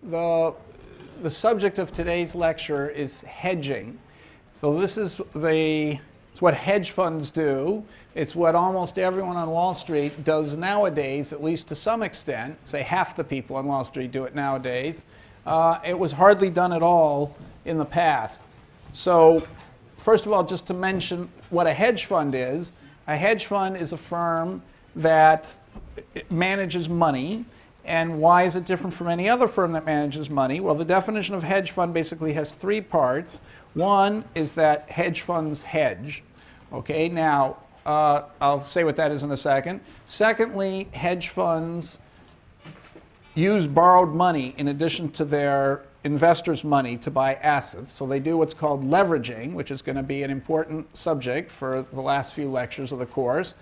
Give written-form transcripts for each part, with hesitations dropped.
the subject of today's lecture is hedging. So this is it's what hedge funds do. It's what almost everyone on Wall Street does nowadays, at least to some extent. Say half the people on Wall Street do it nowadays. It was hardly done at all in the past. So first of all, just to mention what a hedge fund is. A hedge fund is a firm that manages money. And why is it different from any other firm that manages money? Well, the definition of hedge fund basically has three parts. One is that hedge funds hedge. Okay, now I'll say what that is in a second. Secondly, hedge funds use borrowed money in addition to their investors' money to buy assets. So they do what's called leveraging, which is going to be an important subject for the last few lectures of the course.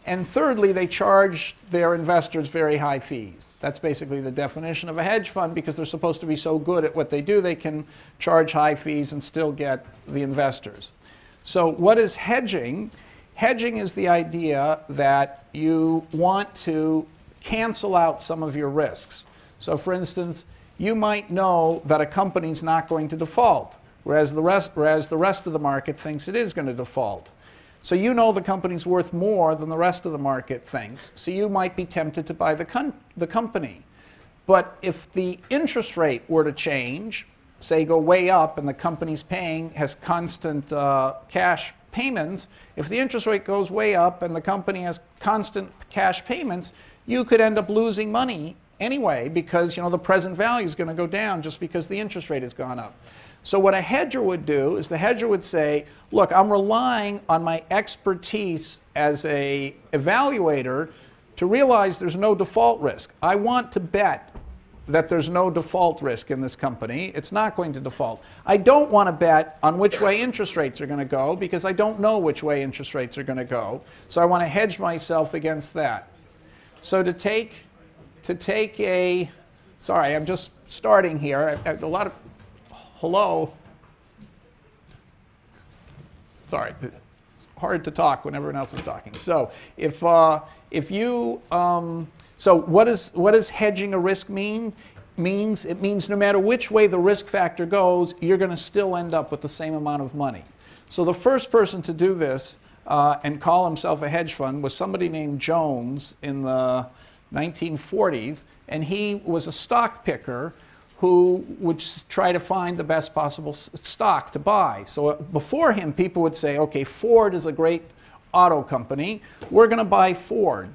And thirdly, they charge their investors very high fees. That's basically the definition of a hedge fund, because they're supposed to be so good at what they do, they can charge high fees and still get the investors. So what is hedging? Hedging is the idea that you want to cancel out some of your risks. So for instance, you might know that a company's not going to default, whereas the rest of the market thinks it is going to default. So you know the company's worth more than the rest of the market thinks. So you might be tempted to buy the company. But if the interest rate were to change, say go way up and the company's has constant cash payments, if the interest rate goes way up and the company has constant cash payments, you could end up losing money anyway, because the present value is going to go down just because the interest rate has gone up. So what a hedger would do is the hedger would say, look, I'm relying on my expertise as an evaluator to realize there's no default risk. I want to bet that there's no default risk in this company. It's not going to default. I don't want to bet on which way interest rates are going to go, because I don't know which way interest rates are going to go. So I want to hedge myself against that. So to take a, sorry, I'm just starting here. A lot of, hello. Sorry, it's hard to talk when everyone else is talking. So so what does hedging a risk mean? It means no matter which way the risk factor goes, you're going to still end up with the same amount of money. So the first person to do this and call himself a hedge fund was somebody named Jones in the 1940s, and he was a stock picker who would try to find the best possible stock to buy. So before him, people would say, okay, Ford is a great auto company. We're going to buy Ford.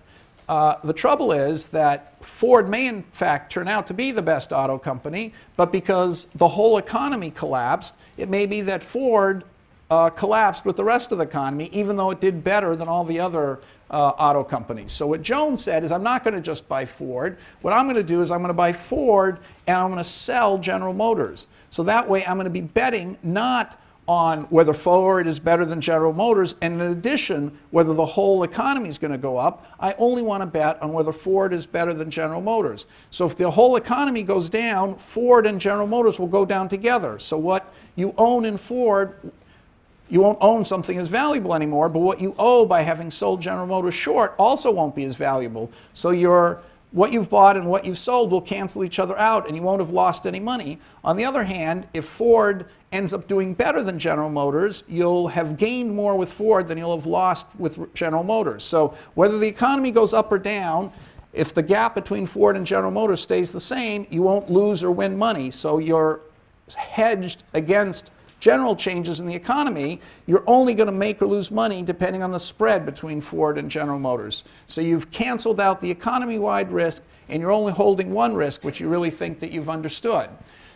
The trouble is that Ford may in fact turn out to be the best auto company, but because the whole economy collapsed, it may be that Ford collapsed with the rest of the economy, even though it did better than all the other auto companies. So what Jones said is, I'm not going to just buy Ford. What I'm going to do is I'm going to buy Ford and I'm going to sell General Motors. So that way I'm going to be betting not on whether Ford is better than General Motors, and in addition, whether the whole economy is going to go up. I only want to bet on whether Ford is better than General Motors. So if the whole economy goes down, Ford and General Motors will go down together. So what you own in Ford, you won't own something as valuable anymore, but what you owe by having sold General Motors short also won't be as valuable. So what you've bought and what you've sold will cancel each other out, and you won't have lost any money. On the other hand, if Ford ends up doing better than General Motors, you'll have gained more with Ford than you'll have lost with General Motors. So whether the economy goes up or down, if the gap between Ford and General Motors stays the same, you won't lose or win money. So you're hedged against general changes in the economy. You're only going to make or lose money depending on the spread between Ford and General Motors. So you've canceled out the economy-wide risk, and you're only holding one risk, which you really think that you've understood.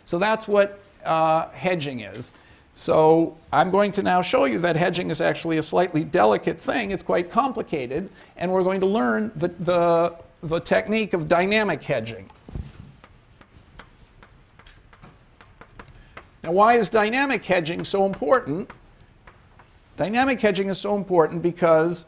So that's what hedging is. So I'm going to now show you that hedging is actually a slightly delicate thing. It's quite complicated, and we're going to learn the technique of dynamic hedging. Now, why is dynamic hedging so important? Dynamic hedging is so important because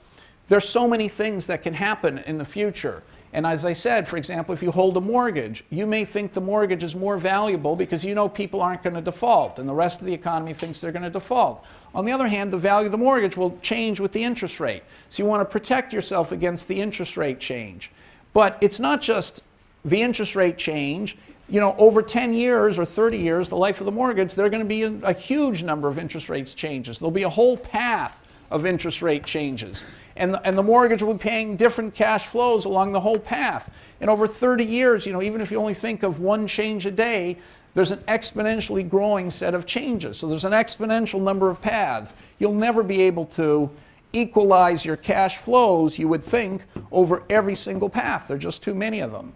there's so many things that can happen in the future. And as I said, for example, if you hold a mortgage, you may think the mortgage is more valuable because you know people aren't going to default, and the rest of the economy thinks they're going to default. On the other hand, the value of the mortgage will change with the interest rate. So you want to protect yourself against the interest rate change. But it's not just the interest rate change, you know, over 10 years or 30 years, the life of the mortgage, there are going to be a huge number of interest rates changes. There'll be a whole path of interest rate changes. And the mortgage will be paying different cash flows along the whole path. And over 30 years, you know, even if you only think of one change a day, there's an exponentially growing set of changes. So there's an exponential number of paths. You'll never be able to equalize your cash flows, you would think, over every single path. There are just too many of them.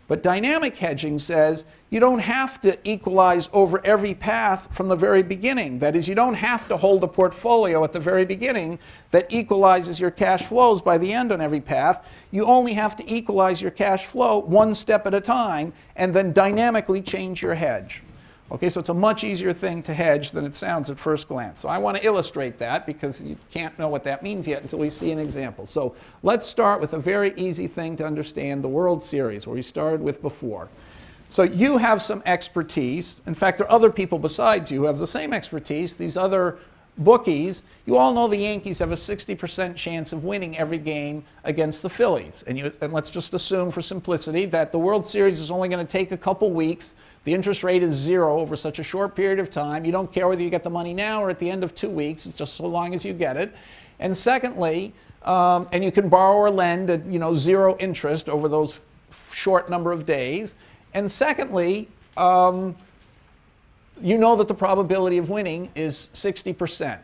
But dynamic hedging says you don't have to equalize over every path from the very beginning. That is, you don't have to hold a portfolio at the very beginning that equalizes your cash flows by the end on every path. You only have to equalize your cash flow one step at a time and then dynamically change your hedge. Okay, so it's a much easier thing to hedge than it sounds at first glance. So I want to illustrate that because you can't know what that means yet until we see an example. So let's start with a very easy thing to understand, the World Series, where we started with before. So you have some expertise. In fact, there are other people besides you who have the same expertise. These other bookies, you all know the Yankees have a 60% chance of winning every game against the Phillies. And let's just assume for simplicity that the World Series is only going to take a couple weeks. The interest rate is 0 over such a short period of time. You don't care whether you get the money now or at the end of 2 weeks. It's just so long as you get it. And secondly, and you can borrow or lend at 0 interest over those short number of days. And secondly, you know that the probability of winning is 60%.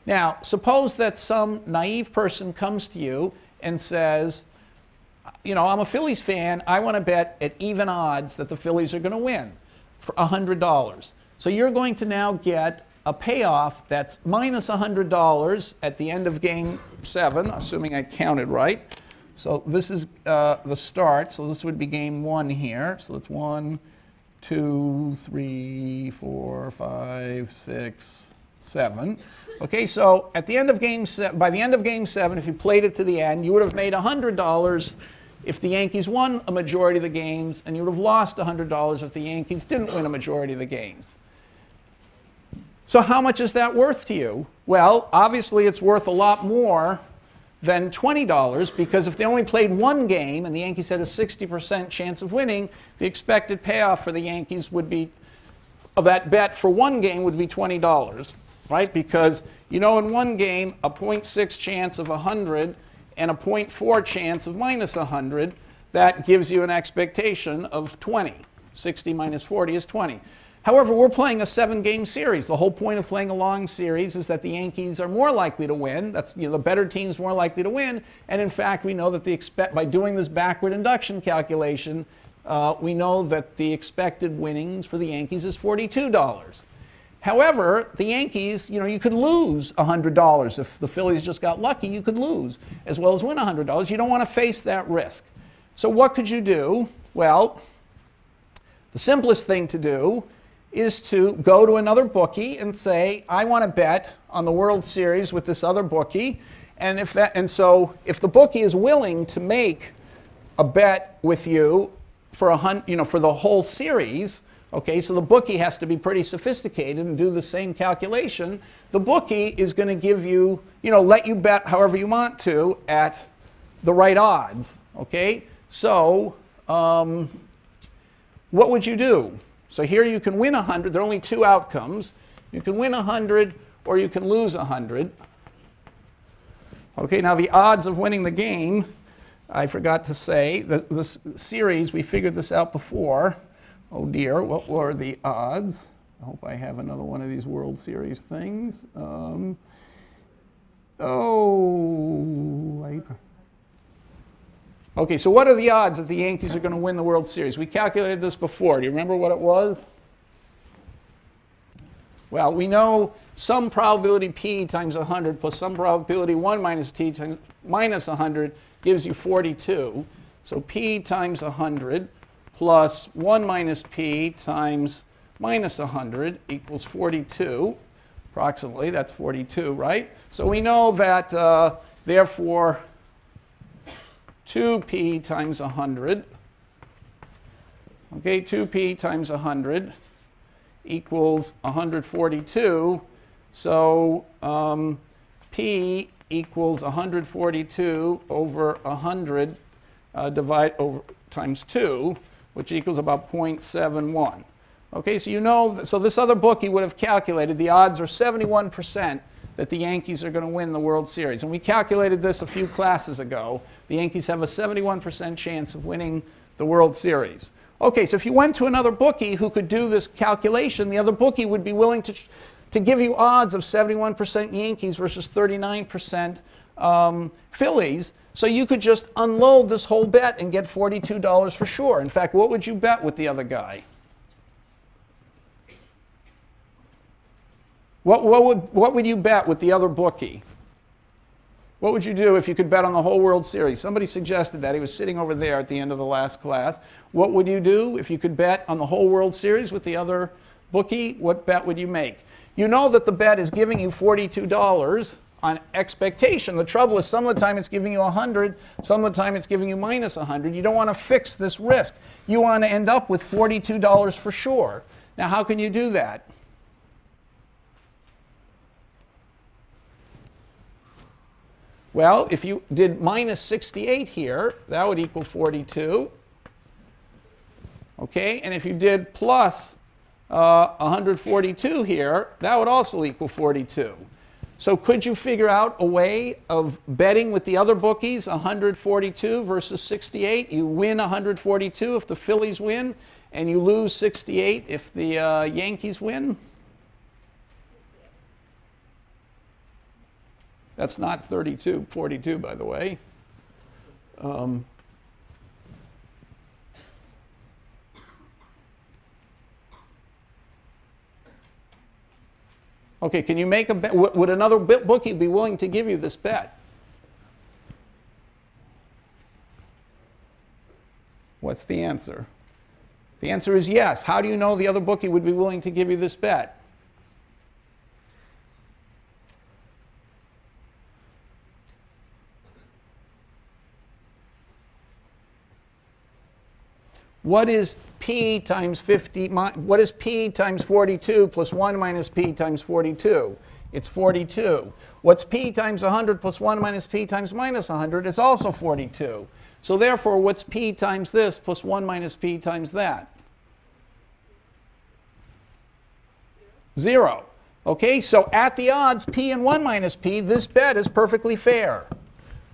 Now, suppose that some naive person comes to you and says, I'm a Phillies fan. I want to bet at even odds that the Phillies are going to win for $100. So you're going to now get a payoff that's minus $100 at the end of game 7, assuming I counted right. So this is the start. So this would be game 1 here. So it's 1, 2, 3, 4, 5, 6, 7. Okay, so at the end of game 7, by the end of game 7, if you played it to the end, you would have made $100 if the Yankees won a majority of the games, and you would have lost $100 if the Yankees didn't win a majority of the games. So how much is that worth to you? Well, obviously it's worth a lot more than $20, because if they only played one game and the Yankees had a 60% chance of winning, the expected payoff for the Yankees would be, of that bet for one game, would be $20, right? Because in one game, a 0.6 chance of 100 and a 0.4 chance of minus 100, that gives you an expectation of 20. 60 minus 40 is 20. However, we're playing a 7-game series. The whole point of playing a long series is that the Yankees are more likely to win. That's, the better team's more likely to win. And in fact, we know that by doing this backward induction calculation, we know that the expected winnings for the Yankees is $42. However, the Yankees, you could lose $100. If the Phillies just got lucky, you could lose as well as win $100. You don't want to face that risk. So what could you do? Well, the simplest thing to do is to go to another bookie and say, I want to bet on the World Series with this other bookie. So if the bookie is willing to make a bet with you for for the whole series, okay, so the bookie has to be pretty sophisticated and do the same calculation. The bookie is going to give you, let you bet however you want to at the right odds, okay? So what would you do? So here you can win 100. There are only 2 outcomes. You can win 100 or you can lose 100. Okay, now the odds of winning the game, I forgot to say, the series, we figured this out before. Oh dear, what were the odds? I hope I have another one of these World Series things. Okay, so what are the odds that the Yankees are going to win the World Series? We calculated this before. Do you remember what it was? Well, we know some probability p times 100 plus some probability 1 minus t times minus 100 gives you 42. So p times 100 plus 1 minus p times minus 100 equals 42. Approximately, that's 42, right? So we know that, therefore, 2p times 100, okay, 2p times 100 equals 142. So p equals 142 over 100 times 2, which equals about 0.71. Okay, so you know, so this other bookie would have calculated the odds are 71% that the Yankees are going to win the World Series. And we calculated this a few classes ago. The Yankees have a 71% chance of winning the World Series. Okay, so if you went to another bookie who could do this calculation, the other bookie would be willing to give you odds of 71% Yankees versus 39% Phillies. So you could just unload this whole bet and get $42 for sure. In fact, what would you bet with the other guy? What would you bet with the other bookie? What would you do if you could bet on the whole World Series? Somebody suggested that. He was sitting over there at the end of the last class. What would you do if you could bet on the whole World Series with the other bookie? What bet would you make? You know that the bet is giving you $42 on expectation. The trouble is some of the time it's giving you 100, some of the time it's giving you minus 100. You don't want to fix this risk. You want to end up with $42 for sure. Now, how can you do that? Well, if you did minus 68 here, that would equal 42. Okay, and if you did plus 142 here, that would also equal 42. So could you figure out a way of betting with the other bookies 142 versus 68? You win 142 if the Phillies win, and you lose 68 if the Yankees win? That's not 42, by the way. Okay, can you make a bet? Would another bookie be willing to give you this bet? What's the answer? The answer is yes. How do you know the other bookie would be willing to give you this bet? What is P times 50? What is P times 42 plus 1 minus P times 42? It's 42. What's P times 100 plus 1 minus P times minus 100? It's also 42. So therefore, what's P times this plus 1 minus P times that? 0. Okay, so at the odds, P and 1 minus P, this bet is perfectly fair.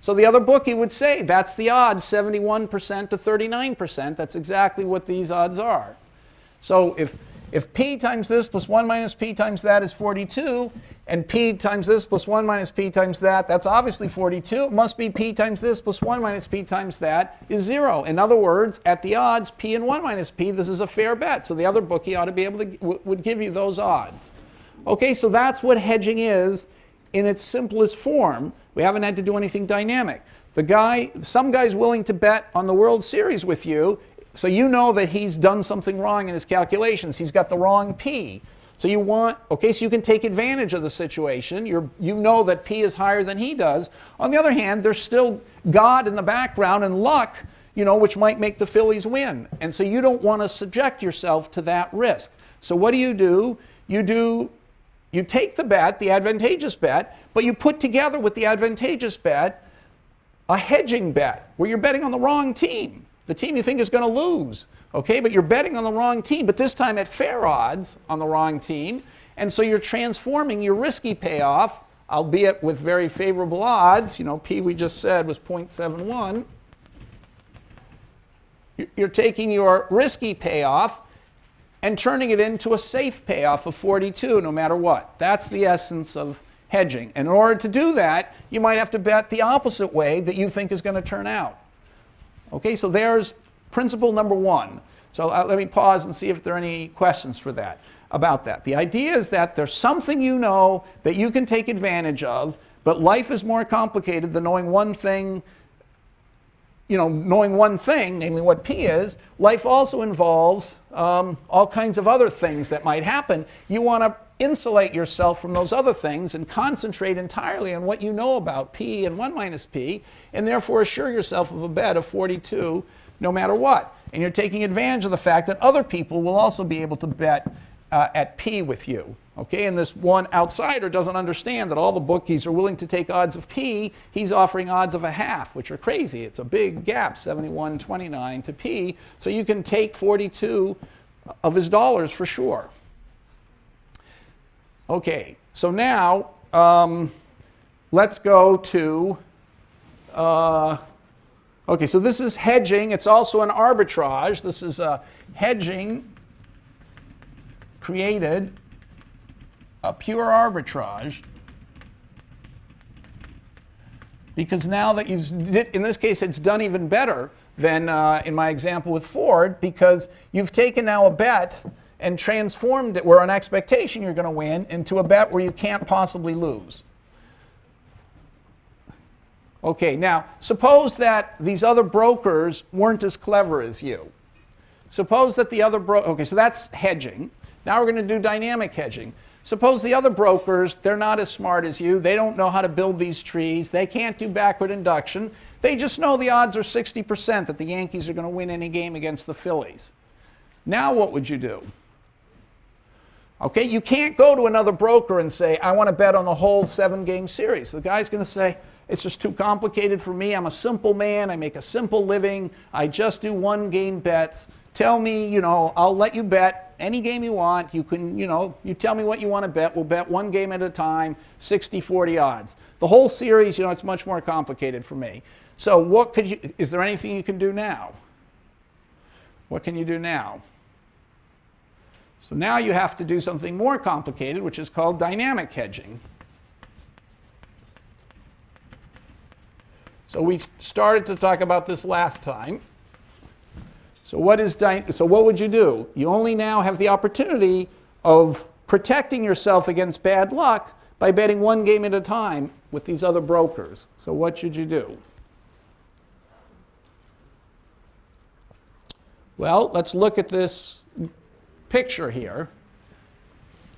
So the other bookie would say that's the odds, 71% to 39%. That's exactly what these odds are. So if P times this plus 1 minus P times that is 42, and P times this plus 1 minus P times that, that's obviously 42. It must be P times this plus 1 minus P times that is 0. In other words, at the odds, P and 1 minus P, this is a fair bet. So the other bookie ought to be able to, would give you those odds. Okay, so that's what hedging is in its simplest form. We haven't had to do anything dynamic. Some guy's willing to bet on the World Series with you, so you know that he's done something wrong in his calculations. He's got the wrong P. So you want, okay, so you can take advantage of the situation. You know that P is higher than he does. On the other hand, there's still God in the background and luck, you know, which might make the Phillies win. And so you don't want to subject yourself to that risk. So what do? You take the bet, the advantageous bet, but you put together with the advantageous bet a hedging bet where you're betting on the wrong team, the team you think is going to lose. Okay, but you're betting on the wrong team, but this time at fair odds on the wrong team. And so you're transforming your risky payoff, albeit with very favorable odds. You know, P we just said was 0.71. You're taking your risky payoff and turning it into a safe payoff of 42 no matter what. That's the essence of hedging. And in order to do that, you might have to bet the opposite way that you think is going to turn out. Okay, so there's principle number one. So let me pause and see if there are any questions for that, about that. The idea is that there's something you know that you can take advantage of, but life is more complicated than knowing one thing. You know, knowing one thing, namely what P is. Life also involves all kinds of other things that might happen. You want to insulate yourself from those other things and concentrate entirely on what you know about P and 1 minus P, and therefore assure yourself of a bet of 42 no matter what. And you're taking advantage of the fact that other people will also be able to bet at P with you. Okay, and this one outsider doesn't understand that all the bookies are willing to take odds of P. He's offering odds of a half, which are crazy. It's a big gap, 71.29 to P. So you can take 42 of his dollars for sure. Okay, so now let's go to, okay, so this is hedging. It's also an arbitrage. This is hedging created a pure arbitrage, because now that you've, in this case, it's done even better than in my example with Ford, because you've taken now a bet and transformed it where an expectation you're going to win into a bet where you can't possibly lose. Okay, now suppose that these other brokers weren't as clever as you. Suppose that the other okay, so that's hedging. Now we're going to do dynamic hedging. Suppose the other brokers, they're not as smart as you. They don't know how to build these trees. They can't do backward induction. They just know the odds are 60% that the Yankees are going to win any game against the Phillies. Now what would you do? Okay, you can't go to another broker and say, I want to bet on the whole 7-game series. The guy's going to say, it's just too complicated for me. I'm a simple man. I make a simple living. I just do 1-game bets. Tell me, you know, I'll let you bet any game you want. You can, you know, you tell me what you want to bet. We'll bet 1 game at a time, 60-40 odds. The whole series, you know, it's much more complicated for me. So what could you, is there anything you can do now? What can you do now? So now you have to do something more complicated, which is called dynamic hedging. So we started to talk about this last time. So what would you do? You only now have the opportunity of protecting yourself against bad luck by betting 1 game at a time with these other brokers. So what should you do? Well, let's look at this picture here.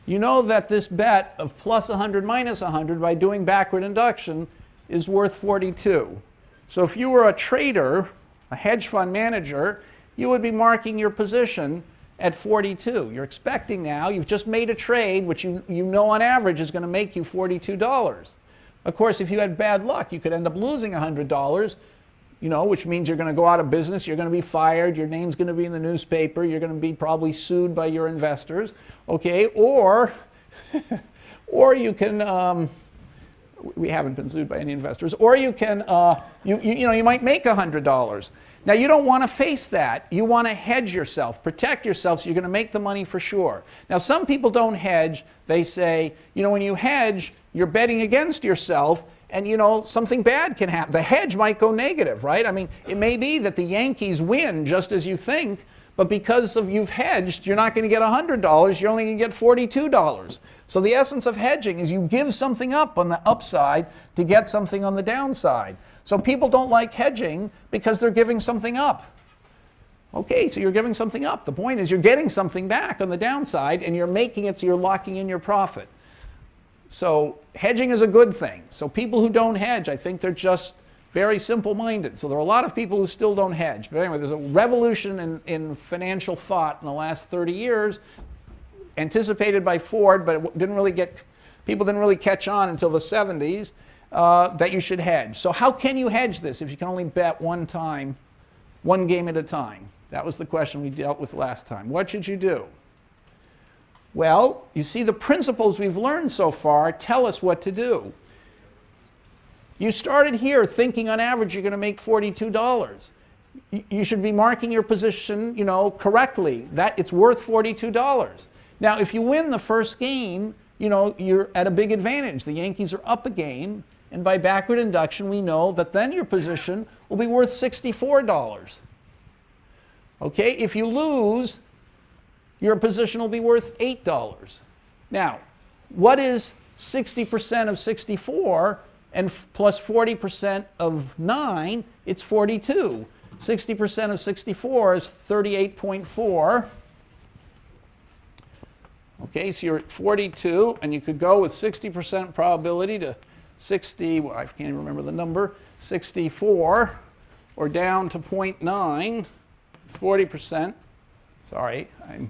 You know that this bet of plus 100 minus 100 by doing backward induction is worth 42. So if you were a trader, a hedge fund manager, you would be marking your position at 42. You're expecting now, you've just made a trade which you know on average is going to make you $42. Of course, if you had bad luck, you could end up losing $100, you know, which means you're going to go out of business, you're going to be fired, your name's going to be in the newspaper, you're going to be probably sued by your investors, okay? Or you can, we haven't been sued by any investors, or you can, you know, you might make $100. Now, you don't want to face that. You want to hedge yourself, protect yourself, so you're going to make the money for sure. Now, some people don't hedge. They say, you know, when you hedge, you're betting against yourself, and, you know, something bad can happen. The hedge might go negative, right? I mean, it may be that the Yankees win just as you think, but because of you've hedged, you're not going to get $100. You're only going to get $42. So the essence of hedging is you give something up on the upside to get something on the downside. So people don't like hedging because they're giving something up. Okay, so you're giving something up. The point is you're getting something back on the downside and you're making it so you're locking in your profit. So hedging is a good thing. So people who don't hedge, I think they're just very simple-minded. So there are a lot of people who still don't hedge. But anyway, there's a revolution in financial thought in the last 30 years, anticipated by Ford, but it didn't really people didn't really catch on until the 70s. That you should hedge. So how can you hedge this if you can only bet 1 time, 1 game at a time? That was the question we dealt with last time. What should you do? Well, you see the principles we've learned so far tell us what to do. You started here thinking on average you're going to make $42. You should be marking your position, you know, correctly, that it's worth $42. Now, if you win the first game, you know, you're at a big advantage. The Yankees are up a game. And by backward induction, we know that then your position will be worth $64. Okay, if you lose, your position will be worth $8. Now, what is 60% of 64 and plus 40% of 9? It's 42. 60% of 64 is 38.4. Okay, so you're at 42, and you could go with 60% probability to 60, well, I can't even remember the number, 64, or down to 0.9, 40%. Sorry, I'm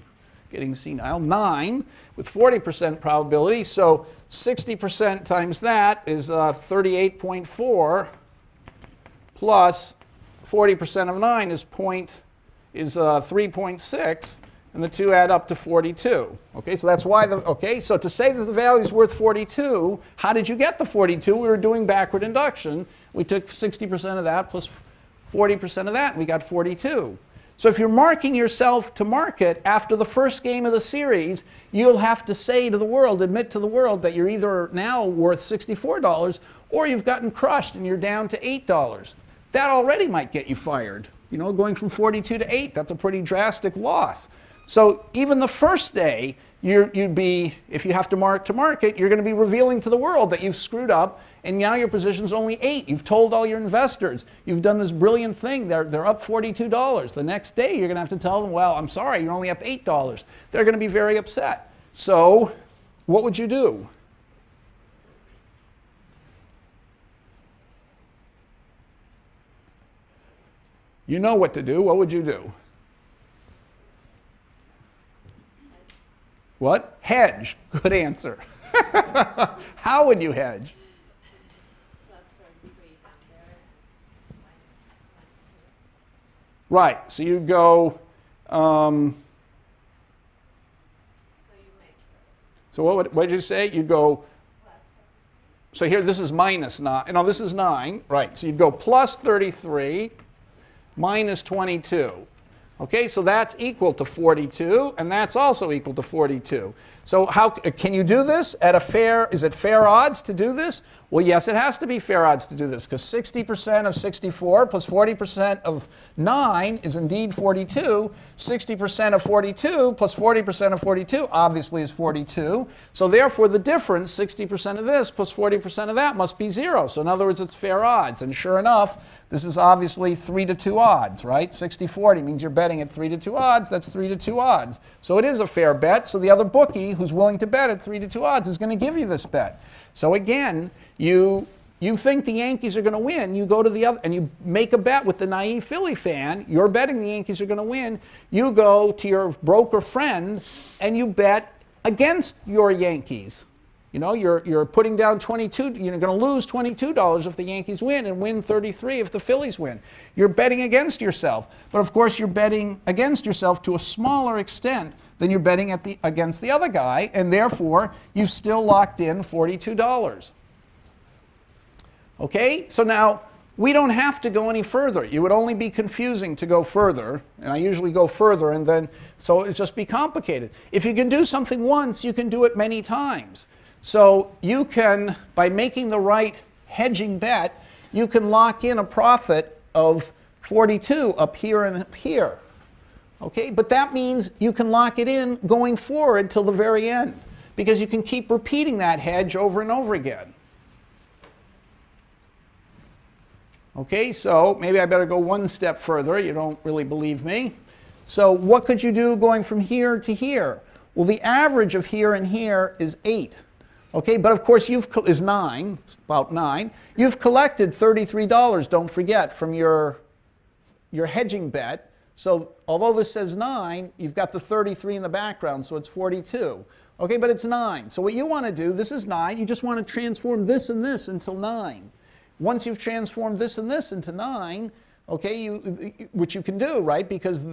getting senile, 9 with 40% probability. So 60% times that is 38.4 plus 40% of 9 is 3.6, and the two add up to 42. Okay, so that's why so to say that the value is worth 42, how did you get the 42? We were doing backward induction. We took 60% of that plus 40% of that, and we got 42. So if you're marking yourself to market after the first game of the series, you'll have to say to the world, admit to the world that you're either now worth $64 or you've gotten crushed and you're down to $8. That already might get you fired. You know, going from 42 to 8, that's a pretty drastic loss. So even the first day, you'd be, if you have to mark to market, you're going to be revealing to the world that you've screwed up, and now your position's only 8. You've told all your investors, you've done this brilliant thing, they're up $42. The next day, you're going to have to tell them, well, I'm sorry, you're only up $8. They're going to be very upset. So what would you do? You know what to do. What would you do? What? Hedge. Good answer. How would you hedge? Plus 33 down there, minus 22. Right. So you go. So you make. So what did you say? You go. Plus 33. So here, this is minus 9. No, this is 9. Right. So you go plus 33 minus 22. Okay, so that's equal to 42, and that's also equal to 42. So how can you do this at a fair, is it fair odds to do this? Well, yes, it has to be fair odds to do this, because 60% of 64 plus 40% of 9 is indeed 42. 60% of 42 plus 40% of 42 obviously is 42. So therefore, the difference, 60% of this plus 40% of that, must be 0. So in other words, it's fair odds. And sure enough, this is obviously 3 to 2 odds, right? 60-40 means you're betting at 3 to 2 odds. That's 3 to 2 odds. So it is a fair bet. So the other bookie who's willing to bet at 3 to 2 odds is going to give you this bet. So again, you think the Yankees are going to win. You go to the other and you make a bet with the naive Philly fan. You're betting the Yankees are going to win. You go to your broker friend and you bet against your Yankees. You know, you're putting down 22, you're going to lose $22 if the Yankees win and win 33 if the Phillies win. You're betting against yourself. But of course, you're betting against yourself to a smaller extent than you're betting against the other guy, and therefore, you've still locked in $42. Okay, so now we don't have to go any further. It would only be confusing to go further, and I usually go further, and then, so it'd just be complicated. If you can do something once, you can do it many times. So you can, by making the right hedging bet, you can lock in a profit of 42 up here and up here. Okay, but that means you can lock it in going forward till the very end, because you can keep repeating that hedge over and over again. Okay, so maybe I better go one step further. You don't really believe me. So what could you do going from here to here? Well, the average of here and here is 8. Okay, but of course is 9, about 9. You've collected $33, don't forget, from your hedging bet. So although this says 9, you've got the 33 in the background, so it's 42. Okay, but it's 9. So what you want to do, this is 9, you just want to transform this and this until 9. Once you've transformed this and this into 9, okay, which you can do, right, because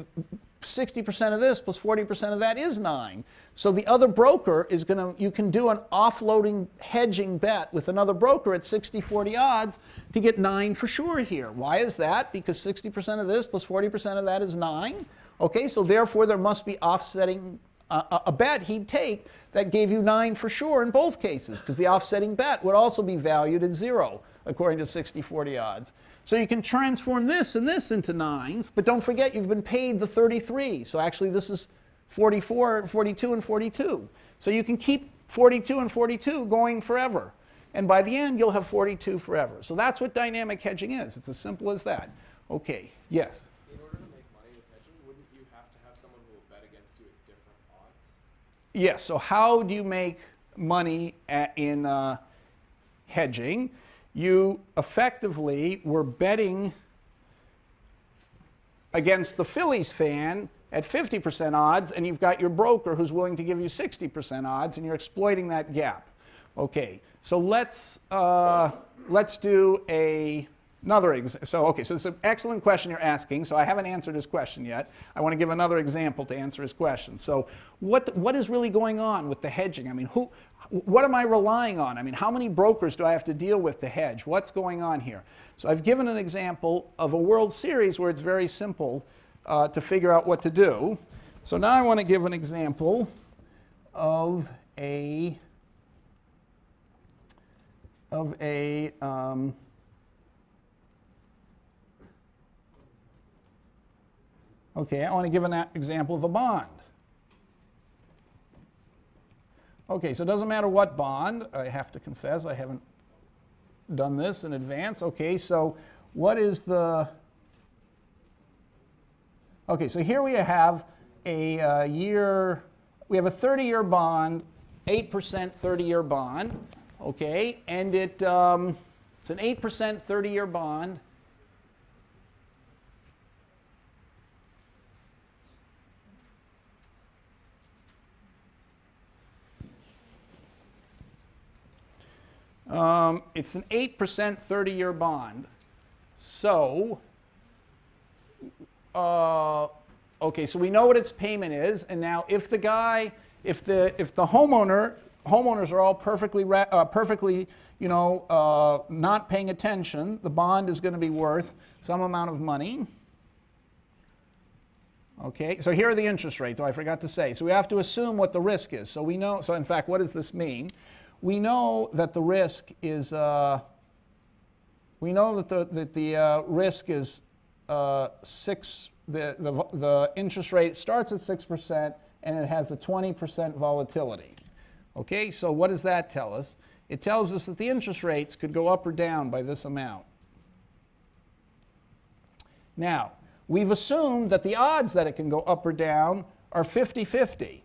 60% of this plus 40% of that is 9. So the other broker is going to, you can do an offloading hedging bet with another broker at 60-40 odds to get 9 for sure here. Why is that? Because 60% of this plus 40% of that is 9. Okay, so therefore there must be offsetting a bet he'd take that gave you 9 for sure in both cases, because the offsetting bet would also be valued at 0 according to 60-40 odds. So you can transform this and this into 9s, but don't forget you've been paid the 33. So actually this is 44, 42, and 42. So you can keep 42 and 42 going forever. And by the end, you'll have 42 forever. So that's what dynamic hedging is. It's as simple as that. Okay, yes? In order to make money with hedging, wouldn't you have to have someone who will bet against you at different odds? Yes, so how do you make money in hedging? You effectively were betting against the Phillies fan at 50% odds, and you've got your broker who's willing to give you 60% odds, and you're exploiting that gap. Okay, so let's do another example. So it's an excellent question you're asking. So I haven't answered his question yet. I want to give another example to answer his question. So what is really going on with the hedging? I mean, what am I relying on? I mean, how many brokers do I have to deal with to hedge? What's going on here? So I've given an example of a World Series where it's very simple to figure out what to do. So now I want to give an example of a okay, I want to give an example of a bond. Okay, so it doesn't matter what bond. I have to confess I haven't done this in advance. Okay, so what is the... Okay, so here we have a we have a 30-year bond, 8% 30-year bond. Okay, and it's an 8% 30-year bond. It's an 8% 30-year bond. So, okay, so we know what its payment is, and now if the homeowners are all perfectly, not paying attention, the bond is going to be worth some amount of money. Okay, so here are the interest rates. Oh, I forgot to say. So we have to assume what the risk is. So we know. So in fact, what does this mean? We know that the risk is. We know that the risk is 6. The interest rate starts at 6% and it has a 20% volatility. Okay, so what does that tell us? It tells us that the interest rates could go up or down by this amount. Now, we've assumed that the odds that it can go up or down are 50-50.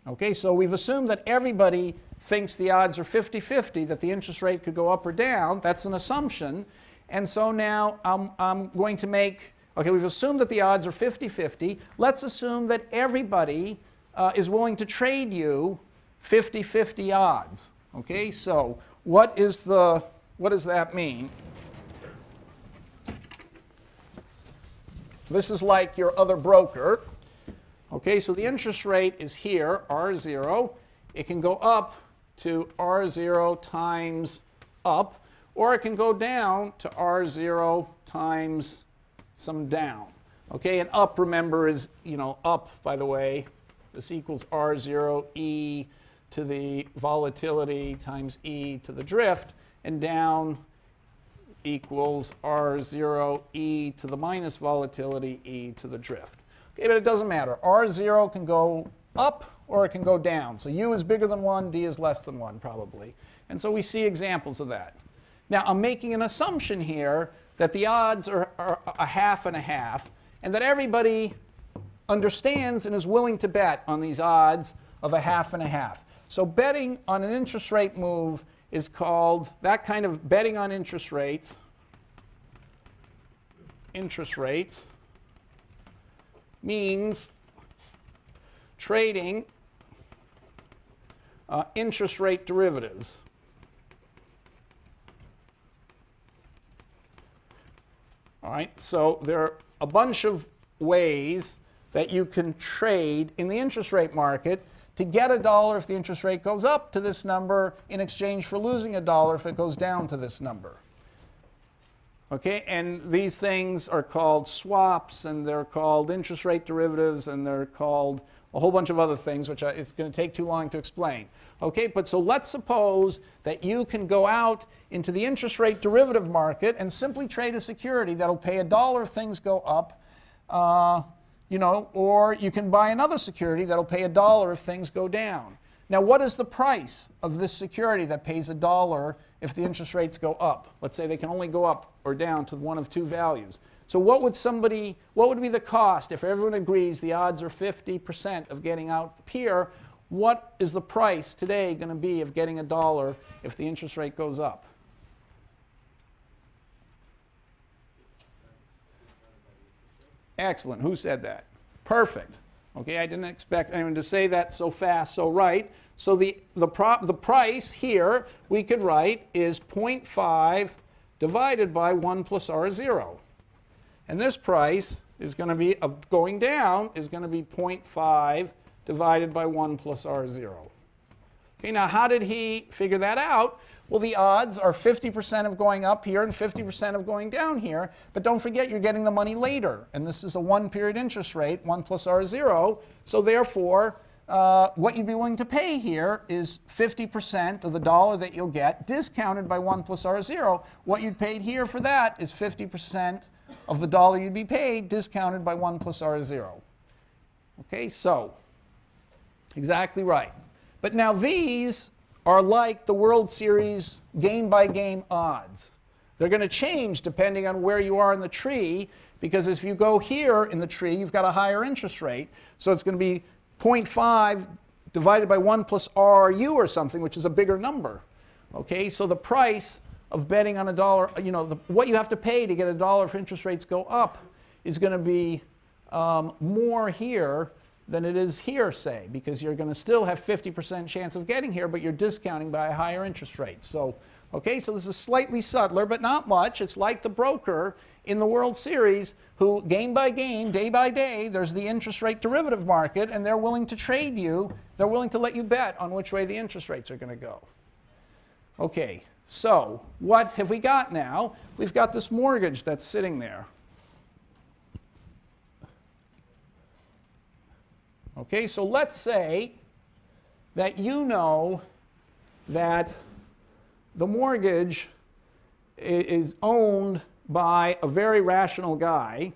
Okay, so we've assumed that everybody thinks the odds are 50-50, that the interest rate could go up or down. That's an assumption. And so now I'm going to make, okay, we've assumed that the odds are 50-50. Let's assume that everybody is willing to trade you 50-50 odds. Okay, so what does that mean? This is like your other broker. Okay, so the interest rate is here, R0. It can go up to R0 times up, or it can go down to R0 times some down. Okay, and up, remember, is, up, by the way. This equals R0 e to the volatility times e to the drift, and down equals R0 e to the minus volatility e to the drift. Okay, but it doesn't matter. R0 can go up or it can go down. So U is bigger than 1, D is less than 1 probably. And so we see examples of that. Now I'm making an assumption here that the odds are a half and a half, and that everybody understands and is willing to bet on these odds of a half and a half. So betting on an interest rate move is called, that kind of betting on interest rates means trading interest rate derivatives. All right, so there are a bunch of ways that you can trade in the interest rate market to get $1 if the interest rate goes up to this number in exchange for losing $1 if it goes down to this number. Okay, and these things are called swaps, and they're called interest rate derivatives, and they're called a whole bunch of other things, which it's going to take too long to explain. Okay, but so let's suppose that you can go out into the interest rate derivative market and simply trade a security that'll pay $1 if things go up, or you can buy another security that'll pay $1 if things go down. Now, what is the price of this security that pays $1 if the interest rates go up? Let's say they can only go up or down to one of two values. So what would be the cost if everyone agrees the odds are 50% of getting out here? What is the price today going to be of getting $1 if the interest rate goes up? Excellent. Who said that? Perfect. Okay, I didn't expect anyone to say that so fast, so right. So the price here we could write is 0.5 divided by 1 plus R0. And this price is going to be, going down, is going to be 0.5 divided by 1 plus R0. Okay, now how did he figure that out? Well, the odds are 50% of going up here and 50% of going down here. But don't forget, you're getting the money later. And this is a one-period interest rate, 1 plus R0. So therefore, what you'd be willing to pay here is 50% of the dollar that you'll get discounted by 1 plus R0. What you'd paid here for that is 50% of the dollar you'd be paid discounted by 1 plus R0. Okay, so exactly right. But now these are like the World Series game-by-game odds. They're going to change depending on where you are in the tree, because if you go here in the tree, you've got a higher interest rate. So it's going to be 0.5 divided by 1 plus RU or something, which is a bigger number. Okay, so the price of betting on a dollar, you know, what you have to pay to get a dollar if interest rates go up is going to be more here than it is here, say, because you're going to still have 50% chance of getting here, but you're discounting by a higher interest rate. So, okay, so this is slightly subtler, but not much. It's like the broker in the World Series who, game by game, day by day, there's the interest rate derivative market, and they're willing to trade you. They're willing to let you bet on which way the interest rates are going to go. Okay, so what have we got now? We've got this mortgage that's sitting there. Okay, so let's say that you know that the mortgage is owned by a very rational guy.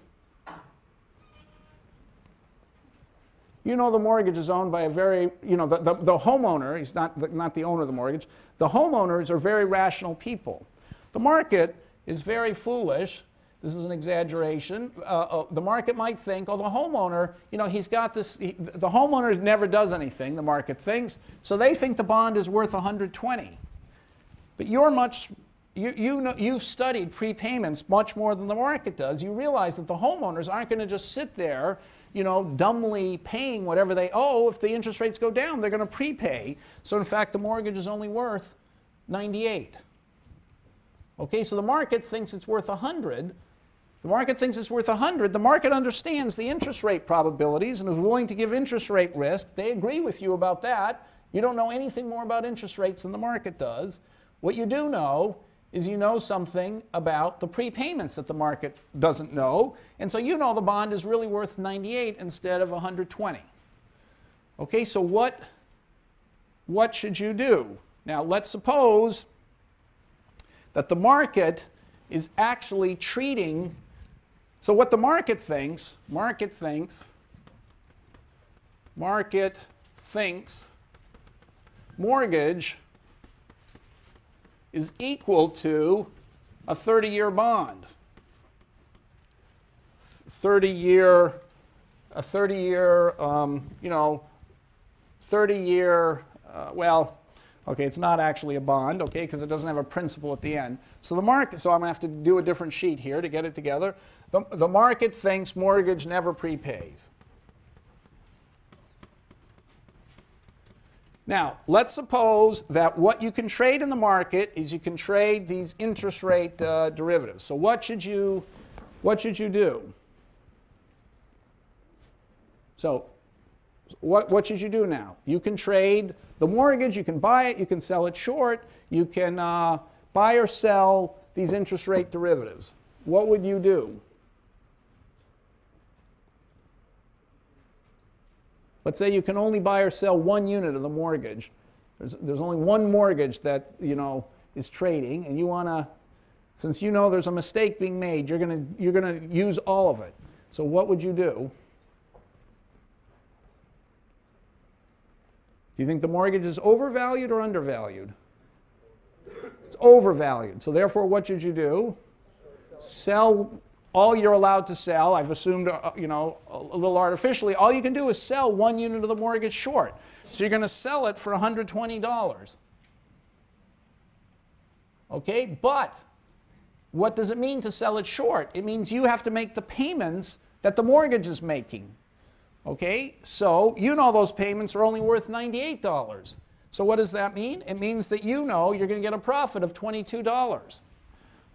You know the mortgage is owned by a very, you know, the homeowner, he's not the owner of the mortgage. The homeowners are very rational people. The market is very foolish. This is an exaggeration. The market might think, oh, the homeowner, you know, he's got this, the homeowner never does anything, the market thinks, so they think the bond is worth 120. But you're much, you've studied prepayments much more than the market does. You realize that the homeowners aren't going to just sit there, you know, dumbly paying whatever they owe. If the interest rates go down, they're going to prepay. So in fact, the mortgage is only worth 98. Okay, so the market thinks it's worth 100. The market thinks it's worth 100. The market understands the interest rate probabilities and is willing to give interest rate risk. They agree with you about that. You don't know anything more about interest rates than the market does. What you do know is you know something about the prepayments that the market doesn't know. And so you know the bond is really worth 98 instead of 120. Okay, so what should you do? Now, let's suppose that the market is actually treating. So what the market thinks mortgage is equal to a 30-year bond. 30-year, well, okay, it's not actually a bond, okay, because it doesn't have a principal at the end. So the market, so I'm going to have to do a different sheet here to get it together. The market thinks mortgage never prepays. Now, let's suppose that what you can trade in the market is you can trade these interest rate derivatives. So what should you do? So what should you do now? You can trade the mortgage, you can buy it, you can sell it short, you can buy or sell these interest rate derivatives. What would you do? Let's say you can only buy or sell one unit of the mortgage. There's only one mortgage that, you know, is trading, and you want to, since you know there's a mistake being made, you're going to use all of it. So what would you do? Do you think the mortgage is overvalued or undervalued? It's overvalued. So therefore, what should you do? Sell all you're allowed to sell. I've assumed, you know, a little artificially, all you can do is sell one unit of the mortgage short. So you're going to sell it for $120. Okay, but what does it mean to sell it short? It means you have to make the payments that the mortgage is making. Okay, so you know those payments are only worth $98. So what does that mean? It means that you know you're going to get a profit of $22.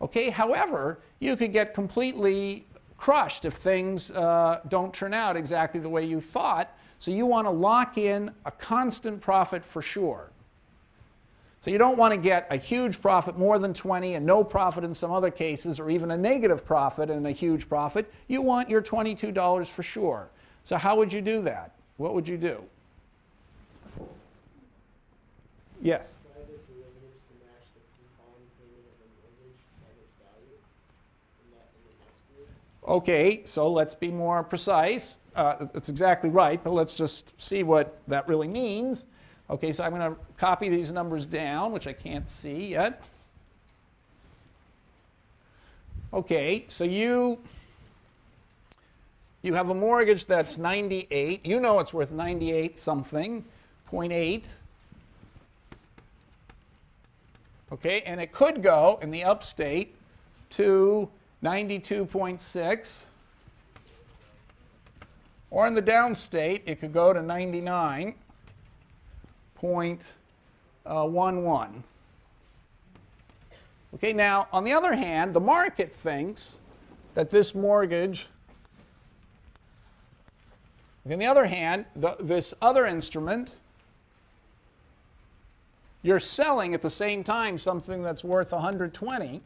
Okay, however, you could get completely crushed if things don't turn out exactly the way you thought. So you want to lock in a constant profit for sure. So you don't want to get a huge profit more than 20 and no profit in some other cases, or even a negative profit and a huge profit. You want your $22 for sure. So how would you do that? What would you do? Yes? Try the derivatives to match the coupon payment of the mortgage and its value in the next group. Okay, so let's be more precise. That's exactly right, but let's just see what that really means. Okay, so I'm going to copy these numbers down, which I can't see yet. Okay, so you have a mortgage that's 98. You know it's worth 98 something, 0.8. Okay, and it could go in the upstate to 92.6. Or in the downstate, it could go to 99.11. Okay, now, on the other hand, the market thinks that this mortgage, on the other hand, this other instrument, you're selling at the same time something that's worth 120.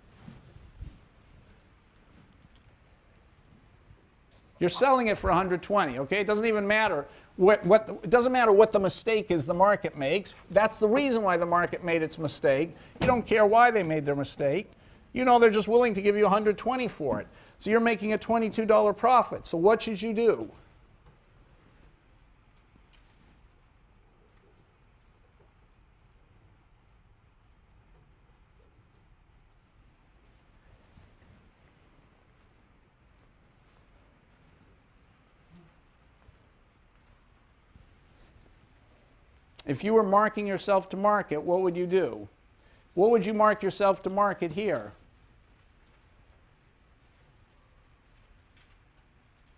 You're selling it for 120, okay? It doesn't even matter it doesn't matter what the mistake is the market makes. That's the reason why the market made its mistake. You don't care why they made their mistake. You know they're just willing to give you 120 for it. So you're making a $22 profit. So what should you do? If you were marking yourself to market, what would you do? What would you mark yourself to market here?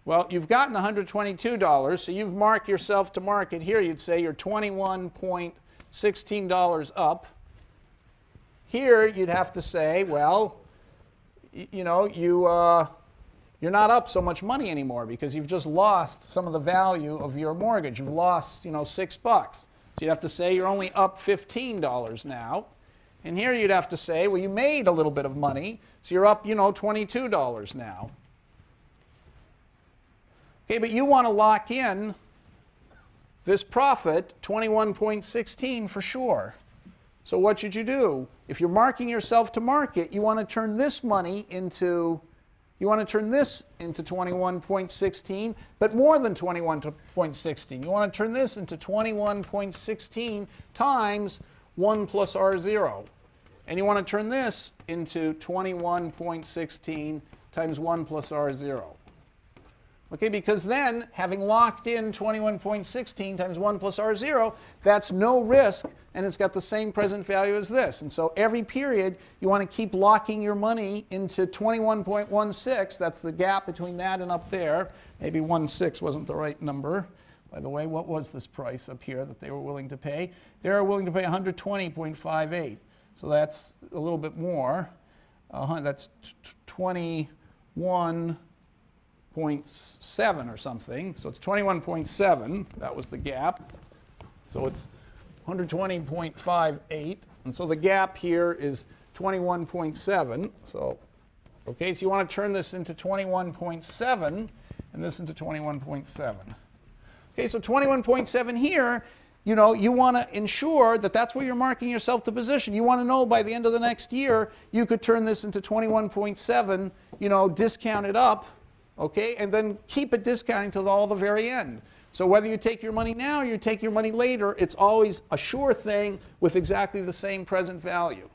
Well, you've gotten $122, so you've marked yourself to market here. You'd say you're $21.16 up. Here, you'd have to say, well, you know, you're not up so much money anymore because you've just lost some of the value of your mortgage. You've lost, $6. So you'd have to say you're only up $15 now. And here you'd have to say, well, you made a little bit of money, so you're up, $22 now. Okay, but you want to lock in this profit, 21.16 for sure. So what should you do? If you're marking yourself to market, you want to turn this money into, you want to turn this into 21.16, but more than 21.16. You want to turn this into 21.16 times 1 plus R0. And you want to turn this into 21.16 times 1 plus R0. Okay, because then, having locked in 21.16 times 1 plus R0, that's no risk, and it's got the same present value as this. And so every period, you want to keep locking your money into 21.16. That's the gap between that and up there. Maybe 16 wasn't the right number. By the way, what was this price up here that they were willing to pay? They were willing to pay 120.58. So that's a little bit more. That's 21.7 or something. So it's 21.7. That was the gap. So it's 120.58. And so the gap here is 21.7. So, okay, so you want to turn this into 21.7 and this into 21.7. Okay, so 21.7 here, you want to ensure that that's where you're marking yourself to position. You want to know by the end of the next year, you could turn this into 21.7, discount it up, okay, and then keep it discounting till all the very end. So whether you take your money now or you take your money later, it's always a sure thing with exactly the same present value.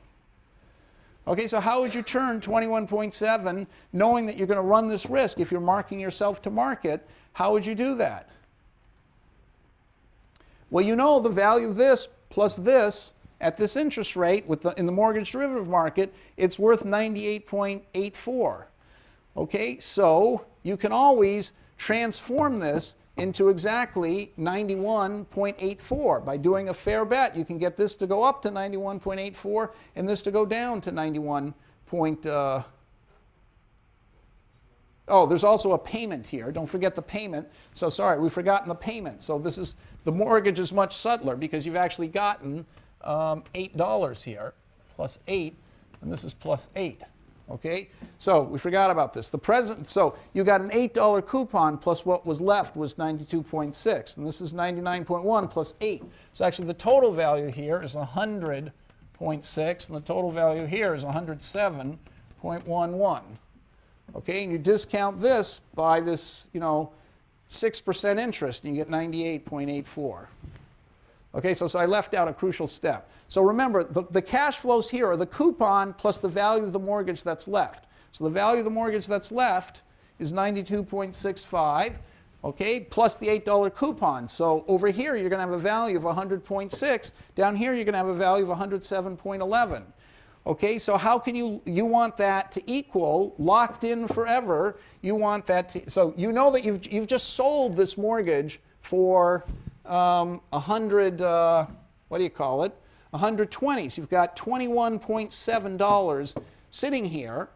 Okay, so how would you turn 21.7 knowing that you're going to run this risk if you're marking yourself to market? How would you do that? Well, you know the value of this plus this at this interest rate in the mortgage derivative market, it's worth 98.84. Okay, so you can always transform this into exactly 91.84. By doing a fair bet, you can get this to go up to 91.84 and this to go down to 91. Oh, there's also a payment here. Don't forget the payment. So sorry, we've forgotten the payment. So this is, the mortgage is much subtler because you've actually gotten $8 here, plus 8, and this is plus 8. Okay, so we forgot about this. The present, so you got an $8 coupon plus what was left was 92.6, and this is 99.1 plus 8. So actually the total value here is 100.6, and the total value here is 107.11. Okay, and you discount this by this, 6% interest, and you get 98.84. Okay, so I left out a crucial step. So remember, the cash flows here are the coupon plus the value of the mortgage that's left. So the value of the mortgage that's left is 92.65, okay, plus the $8 coupon. So over here, you're going to have a value of 100.6. Down here, you're going to have a value of 107.11. Okay, so how can you want that to equal, locked in forever, you want that to, so you know that you've just sold this mortgage for 100, what do you call it? 120. So you've got $21.7 sitting here.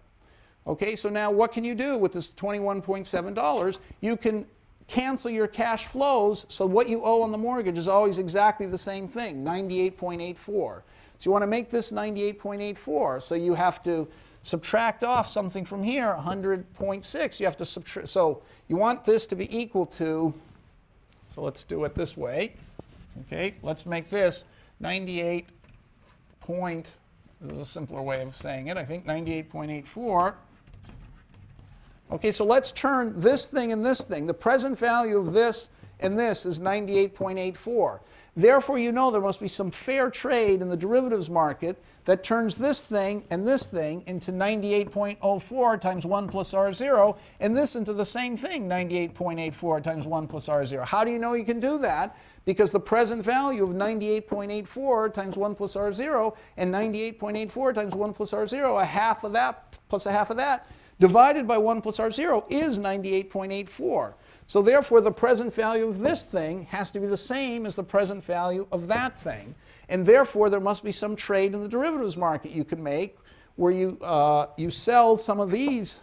Okay, so now what can you do with this $21.7? You can cancel your cash flows, so what you owe on the mortgage is always exactly the same thing, 98.84. So you want to make this 98.84, so you have to subtract off something from here, 100.6. You have to subtract, so you want this to be equal to, so let's do it this way. Okay, let's make this 98 point, this is a simpler way of saying it, I think 98.84. Okay, so let's turn this thing and this thing. The present value of this and this is 98.84. Therefore, you know there must be some fair trade in the derivatives market that turns this thing and this thing into 98.04 times 1 plus R0, and this into the same thing, 98.84 times 1 plus R0. How do you know you can do that? Because the present value of 98.84 times 1 plus R0 and 98.84 times 1 plus R0, a half of that plus a half of that, divided by 1 plus R0 is 98.84. So therefore, the present value of this thing has to be the same as the present value of that thing. And therefore, there must be some trade in the derivatives market you can make where you sell some of these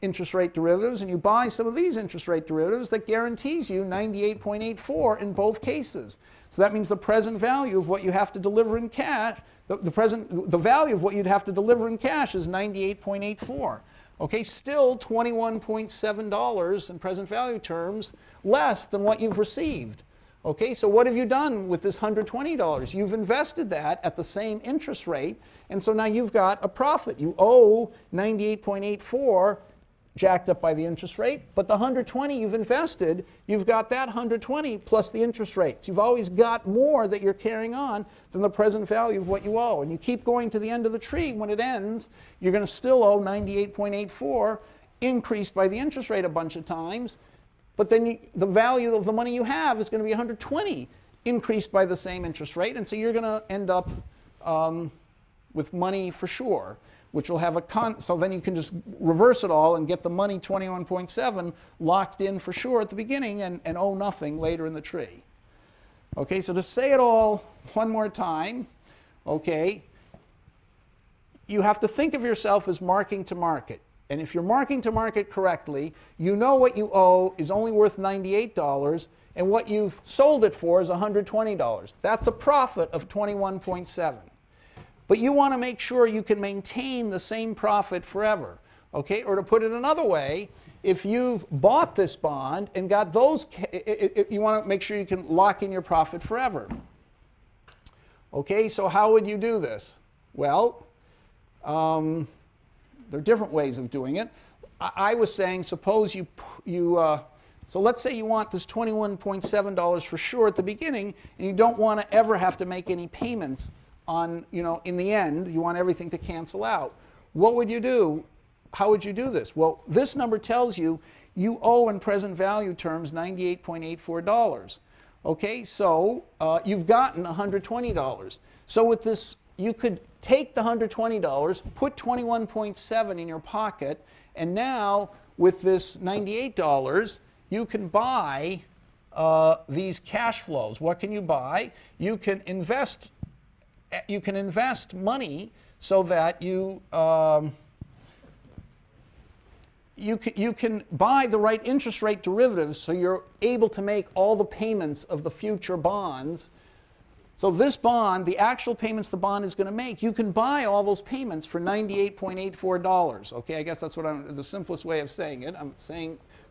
interest rate derivatives and you buy some of these interest rate derivatives that guarantees you 98.84 in both cases. So that means the present value of what you have to deliver in cash, the value of what you'd have to deliver in cash is 98.84. Okay, still $21.7 in present value terms less than what you've received. Okay, so what have you done with this $120? You've invested that at the same interest rate, and so now you've got a profit. You owe 98.84 jacked up by the interest rate, but the 120 you've invested, you've got that 120 plus the interest rates. You've always got more that you're carrying on than the present value of what you owe. And you keep going to the end of the tree. When it ends, you're going to still owe 98.84, increased by the interest rate a bunch of times, but then the value of the money you have is going to be 120, increased by the same interest rate, and so you're going to end up with money for sure, which will have so then you can just reverse it all and get the money 21.7 locked in for sure at the beginning and owe nothing later in the tree. Okay, so to say it all one more time, okay, you have to think of yourself as marking to market. And if you're marking to market correctly, you know what you owe is only worth $98 and what you've sold it for is $120. That's a profit of 21.7. But you want to make sure you can maintain the same profit forever. Okay? Or to put it another way, if you've bought this bond and got those, you want to make sure you can lock in your profit forever. Okay, so how would you do this? Well, there are different ways of doing it. I was saying, suppose so let's say you want this $21.7 for sure at the beginning, and you don't want to ever have to make any payments on, in the end, you want everything to cancel out. What would you do? How would you do this? Well, this number tells you you owe in present value terms $98.84. Okay, so you've gotten $120. So with this, you could take the $120, put 21.7 in your pocket, and now with this $98, you can buy these cash flows. What can you buy? You can invest money so that you can buy the right interest rate derivatives so you're able to make all the payments of the future bonds. So this bond, the actual payments the bond is going to make, you can buy all those payments for $98.84. Okay, I guess that's what the simplest way of saying it. I'm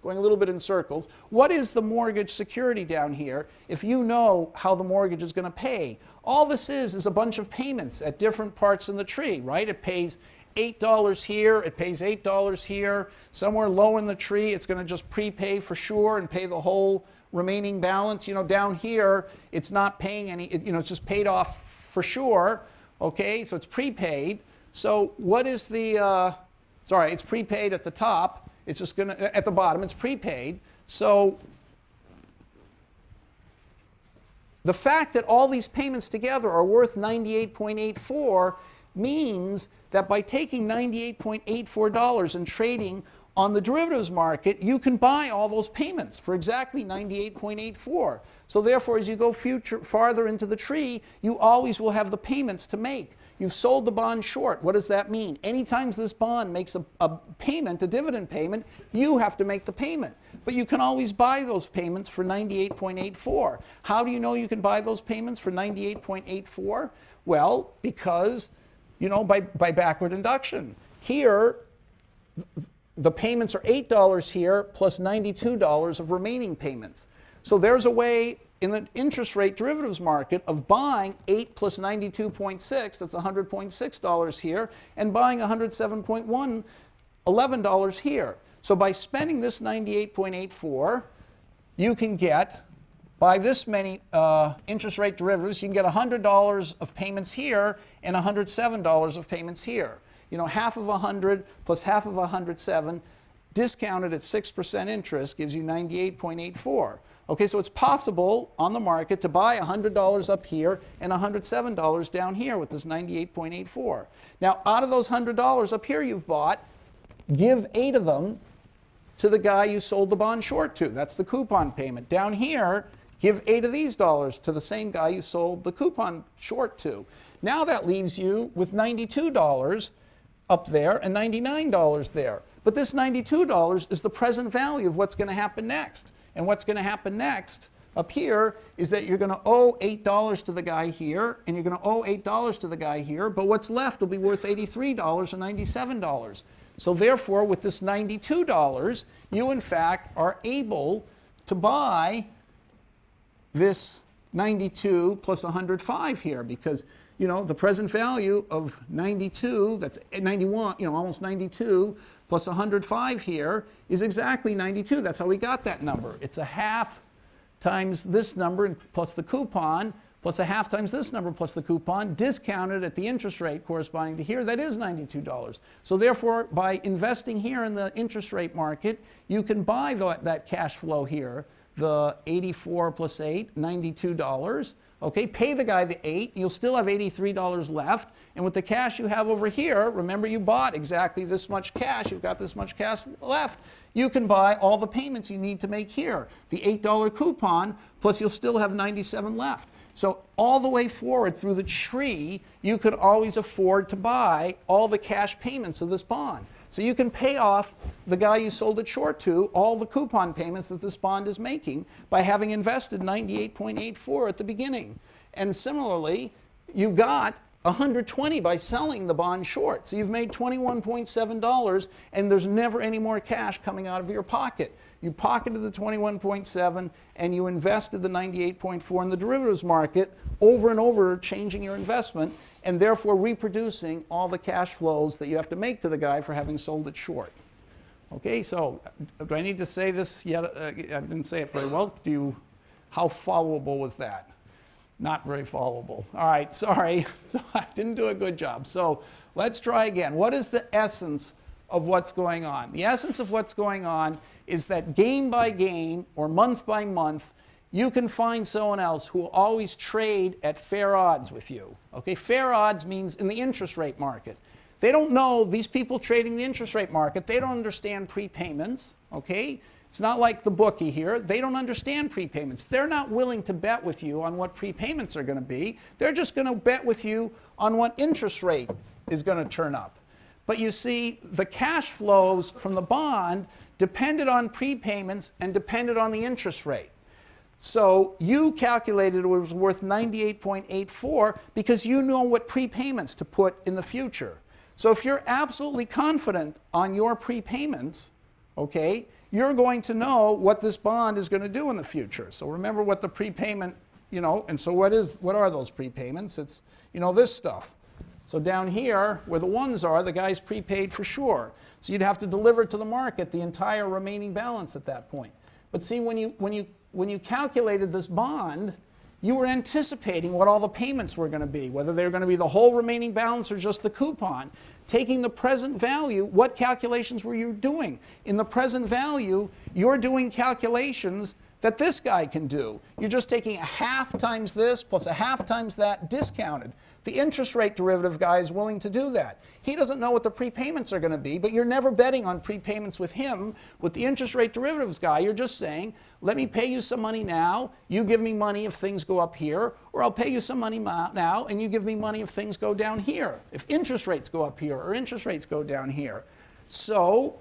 going a little bit in circles. What is the mortgage security down here if you know how the mortgage is going to pay? All this is a bunch of payments at different parts in the tree, right? It pays $8 here, it pays $8 here. Somewhere low in the tree, it's going to just prepay for sure and pay the whole remaining balance. You know, down here, it's not paying any, it's just paid off for sure. Okay, so it's prepaid. So what is the, sorry, it's prepaid at the top. It's just going to, at the bottom, it's prepaid. So the fact that all these payments together are worth 98.84 means that by taking $98.84 and trading on the derivatives market, you can buy all those payments for exactly 98.84. So therefore, as you go farther into the tree, you always will have the payments to make. You've sold the bond short. What does that mean? Anytime this bond makes a payment, a dividend payment, you have to make the payment. But you can always buy those payments for 98.84. How do you know you can buy those payments for 98.84? Well, because, by backward induction. Here, the payments are $8 here plus $92 of remaining payments. So there's a way in the interest rate derivatives market of buying 8 plus 92.6, that's $100.6 here, and buying $107.1, $11 here. So by spending this 98.84, you can get, by this many interest rate derivatives, you can get $100 of payments here and $107 of payments here. Half of 100 plus half of 107, discounted at 6% interest, gives you 98.84. Okay, so it's possible on the market to buy $100 up here and $107 down here with this 98.84. Now, out of those $100 up here you've bought, give 8 of them to the guy you sold the bond short to. That's the coupon payment. Down here, give 8 of these dollars to the same guy you sold the coupon short to. Now that leaves you with $92 up there and $99 there. But this $92 is the present value of what's going to happen next. And what's going to happen next up here is that you're going to owe $8 to the guy here, and you're going to owe $8 to the guy here, but what's left will be worth $83 or $97. So therefore, with this $92, you in fact are able to buy this 92 plus 105 here, because the present value of 92, that's 91, almost 92, plus 105 here is exactly 92. That's how we got that number. It's a half times this number plus the coupon, plus a half times this number plus the coupon, discounted at the interest rate corresponding to here. That is $92. So therefore, by investing here in the interest rate market, you can buy that cash flow here, the 84 plus 8, $92. Okay, pay the guy the 8, you'll still have $83 left, and with the cash you have over here, remember you bought exactly this much cash, you've got this much cash left, you can buy all the payments you need to make here. The $8 coupon, plus you'll still have 97 left. So all the way forward through the tree, you could always afford to buy all the cash payments of this bond. So you can pay off the guy you sold it short to all the coupon payments that this bond is making by having invested 98.84 at the beginning. And similarly, you got 120 by selling the bond short. So you've made $21.7, and there's never any more cash coming out of your pocket. You pocketed the 21.7 and you invested the 98.4 in the derivatives market over and over, changing your investment and therefore reproducing all the cash flows that you have to make to the guy for having sold it short. Okay, so do I need to say this yet? I didn't say it very well. How followable was that? Not very followable. All right, sorry. So I didn't do a good job. So let's try again. What is the essence of what's going on? The essence of what's going on is that game by game or month by month, you can find someone else who will always trade at fair odds with you. Okay, fair odds means in the interest rate market. They don't know, these people trading the interest rate market, they don't understand prepayments, okay? It's not like the bookie here. They don't understand prepayments. They're not willing to bet with you on what prepayments are going to be. They're just going to bet with you on what interest rate is going to turn up. But you see, the cash flows from the bond depended on prepayments and depended on the interest rate. So you calculated it was worth 98.84 because you know what prepayments to put in the future. So if you're absolutely confident on your prepayments, okay, you're going to know what this bond is going to do in the future. So remember what the prepayment, you know, and so what are those prepayments? It's, you know, this stuff. So down here, where the ones are, the guy's prepaid for sure. So you'd have to deliver to the market the entire remaining balance at that point. But see, when you calculated this bond, you were anticipating what all the payments were going to be, whether they were going to be the whole remaining balance or just the coupon. Taking the present value, what calculations were you doing? In the present value, you're doing calculations that this guy can do. You're just taking a half times this plus a half times that discounted. The interest rate derivative guy is willing to do that. He doesn't know what the prepayments are going to be, but you're never betting on prepayments with him. With the interest rate derivatives guy, you're just saying, let me pay you some money now, you give me money if things go up here, or I'll pay you some money now and you give me money if things go down here, if interest rates go up here or interest rates go down here. So,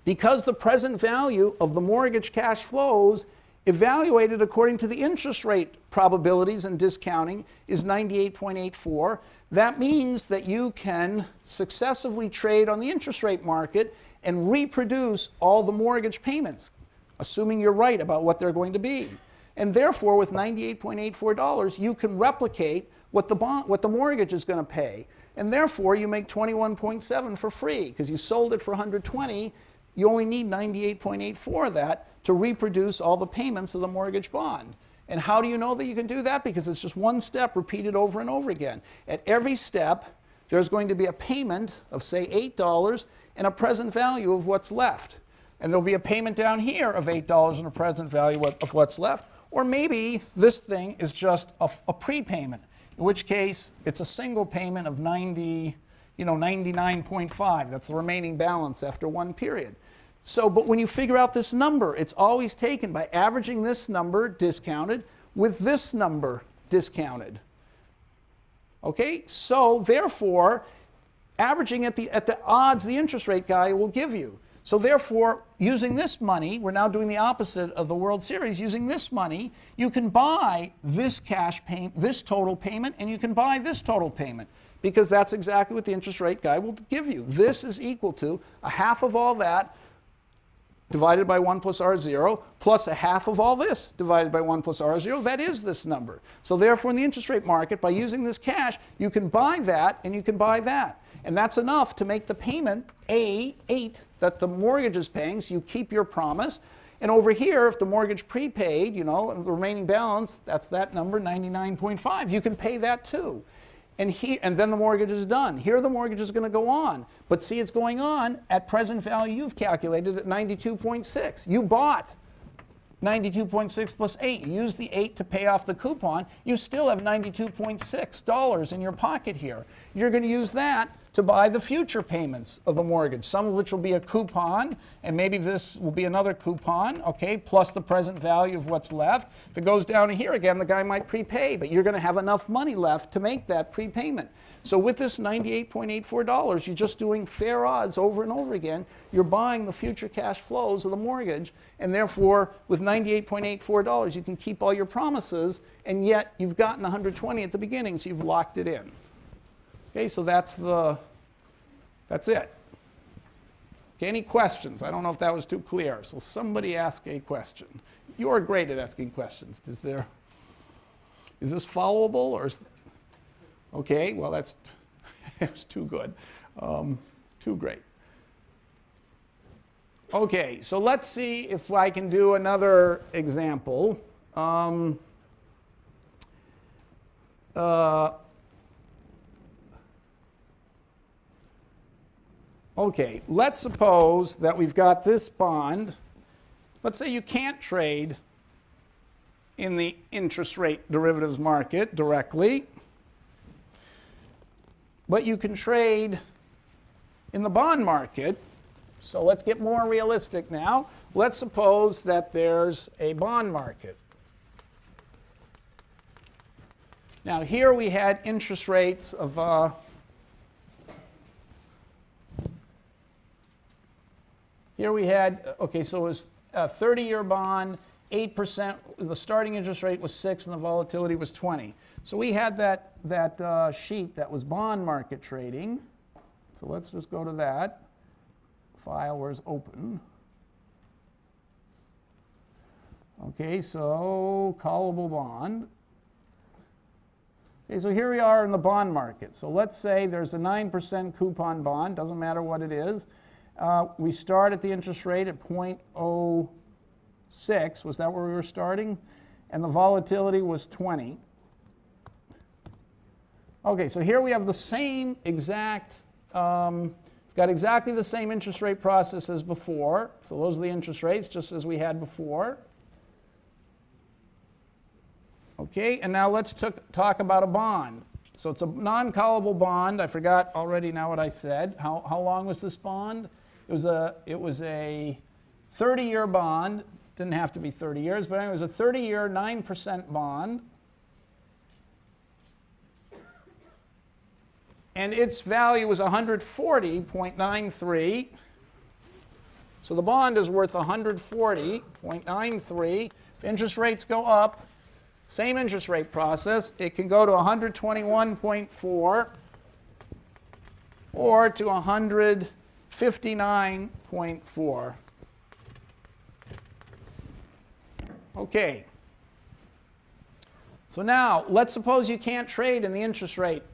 because the present value of the mortgage cash flows evaluated according to the interest rate probabilities and discounting is 98.84. That means that you can successively trade on the interest rate market and reproduce all the mortgage payments, assuming you're right about what they're going to be. And therefore, with $98.84, you can replicate what the mortgage is going to pay. And therefore, you make $21.7 for free because you sold it for $120. You only need 98.84 of that to reproduce all the payments of the mortgage bond. And how do you know that you can do that? Because it's just one step repeated over and over again. At every step, there's going to be a payment of, say, $8 and a present value of what's left. And there'll be a payment down here of $8 and a present value of what's left. Or maybe this thing is just a prepayment, in which case it's a single payment of 99.5. That's the remaining balance after one period. So, but when you figure out this number, it's always taken by averaging this number discounted with this number discounted. Okay? So, therefore, averaging at the odds the interest rate guy will give you. So, therefore, using this money, we're now doing the opposite of the World Series. Using this money, you can buy this cash payment, this total payment, and you can buy this total payment, because that's exactly what the interest rate guy will give you. This is equal to a half of all that divided by 1 plus R0 plus a half of all this divided by 1 plus R0. That is this number. So therefore, in the interest rate market, by using this cash, you can buy that and you can buy that. And that's enough to make the payment A8 that the mortgage is paying, so you keep your promise. And over here, if the mortgage prepaid, you know, and the remaining balance, that's that number, 99.5, you can pay that too. And then the mortgage is done. Here the mortgage is going to go on. But see, it's going on at present value you've calculated at 92.6. You bought 92.6 plus 8. You used the 8 to pay off the coupon. You still have $92.6 in your pocket here. You're going to use that to buy the future payments of the mortgage, some of which will be a coupon, and maybe this will be another coupon, okay, plus the present value of what's left. If it goes down to here again, the guy might prepay, but you're going to have enough money left to make that prepayment. So with this $98.84, you're just doing fair odds over and over again. You're buying the future cash flows of the mortgage, and therefore, with $98.84, you can keep all your promises, and yet you've gotten $120 at the beginning, so you've locked it in. Okay, so that's it. Okay, any questions? I don't know if that was too clear. So somebody ask a question. You're great at asking questions. Is this followable or? Okay, well that's it's too good, too great. Okay, so let's see if I can do another example. Okay, let's suppose that we've got this bond. Let's say you can't trade in the interest rate derivatives market directly, but you can trade in the bond market. So let's get more realistic now. let's suppose that there's a bond market. Now here we had interest rates of here we had, okay, so it was a 30-year bond, 8%, the starting interest rate was 6 and the volatility was 20. So we had that sheet that was bond market trading. So let's just go to that. File, where's open? Okay, so callable bond. Okay, so here we are in the bond market. So let's say there's a 9% coupon bond, doesn't matter what it is. We start at the interest rate at 0.06, was that where we were starting? And the volatility was 20. Okay, so here we have the same exact, got exactly the same interest rate process as before. So those are the interest rates, just as we had before. Okay, and now let's talk about a bond. So it's a non-callable bond. I forgot already now what I said. How long was this bond? It was a 30-year bond. Didn't have to be 30 years, but anyway, it was a 30-year 9% bond. And its value was 140.93. So the bond is worth 140.93. If interest rates go up, same interest rate process, it can go to 121.4 or to 159.4. Okay. So now, let's suppose you can't trade in the interest rate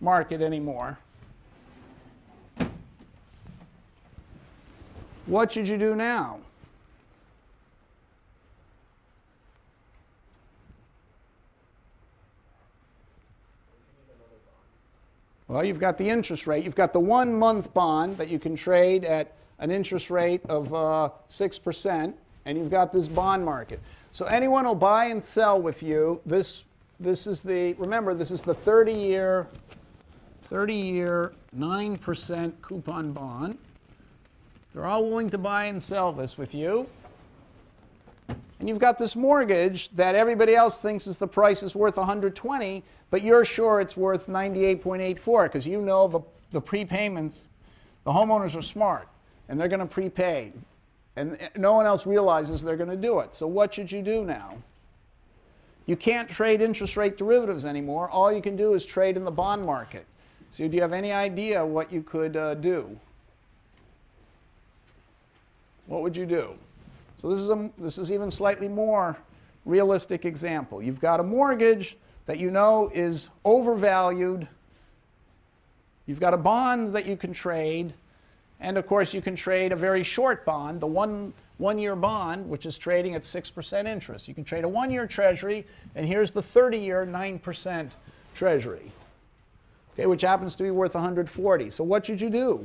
market anymore. What should you do now? Well, you've got the interest rate. You've got the 1-month bond that you can trade at an interest rate of 6%, and you've got this bond market. So anyone will buy and sell with you. This is the, remember, this is the 30-year 9% coupon bond. They're all willing to buy and sell this with you. And you've got this mortgage that everybody else thinks is the price is worth 120, but you're sure it's worth 98.84 because you know the prepayments, the homeowners are smart and they're going to prepay. And no one else realizes they're going to do it. So what should you do now? You can't trade interest rate derivatives anymore. All you can do is trade in the bond market. So do you have any idea what you could do? What would you do? So this is even slightly more realistic example. You've got a mortgage that you know is overvalued. You've got a bond that you can trade. And of course, you can trade a very short bond, the one-year bond, which is trading at 6% interest. You can trade a 1-year treasury, and here's the 30-year 9% treasury, okay, which happens to be worth 140. So what should you do?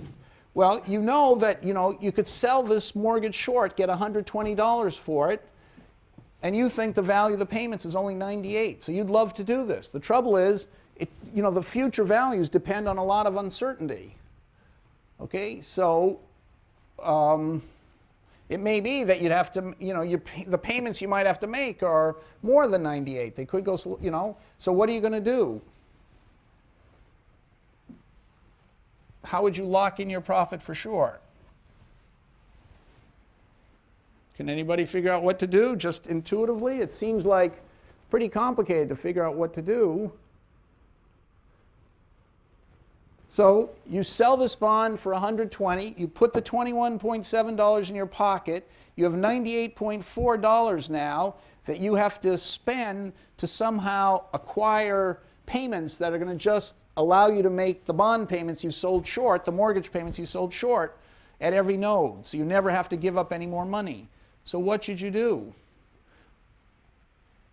Well, you know that you could sell this mortgage short, get $120 for it, and you think the value of the payments is only 98. So you'd love to do this. The trouble is, the future values depend on a lot of uncertainty. Okay, so it may be that you'd have to, the payments you might have to make are more than 98. They could go, so what are you going to do? How would you lock in your profit for sure? Can anybody figure out what to do just intuitively? It seems like pretty complicated to figure out what to do. So you sell this bond for 120, you put the $21.7 in your pocket, you have $98.4 now that you have to spend to somehow acquire payments that are going to just allow you to make the bond payments you sold short, the mortgage payments you sold short at every node. So you never have to give up any more money. So what should you do?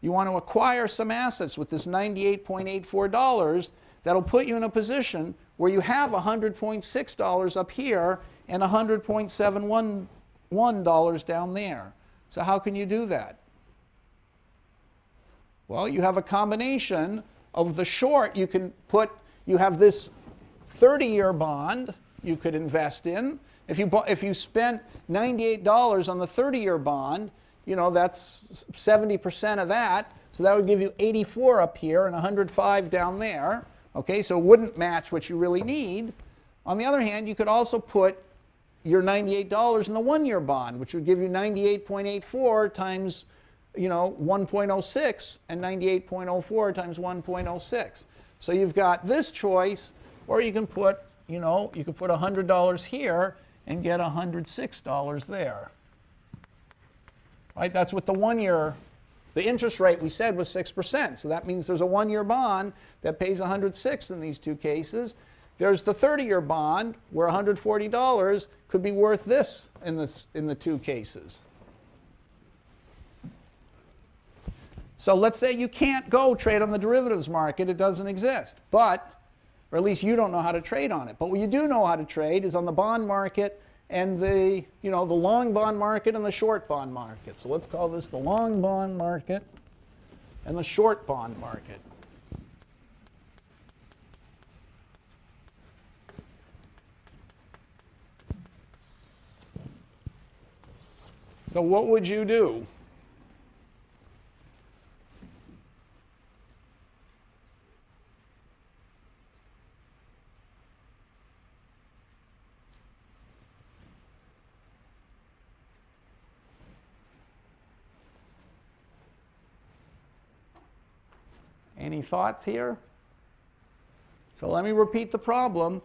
You want to acquire some assets with this $98.84 that'll put you in a position where you have $100.6 up here and $100.71 down there. So how can you do that? Well, you have a combination of the short. You have this 30-year bond you could invest in, If you spent $98 on the 30-year bond, you know, that's 70% of that. So that would give you 84 up here and 105 down there. Okay, so it wouldn't match what you really need. On the other hand, you could also put your $98 in the 1-year bond, which would give you 98.84 times, you know, 1.06 and 98.04 times 1.06. So you've got this choice, or you can put, you know, you could put $100 here and get $106 there. Right? That's what the 1-year, the interest rate we said was 6%. So that means there's a 1-year bond that pays 106 in these two cases. There's the 30-year bond where $140 could be worth this in the two cases. So let's say you can't go trade on the derivatives market. It doesn't exist. But, or at least you don't know how to trade on it. But what you do know how to trade is on the bond market and the, you know, the long bond market and the short bond market. So let's call this the long bond market and the short bond market. So what would you do? Any thoughts here? So let me repeat the problem.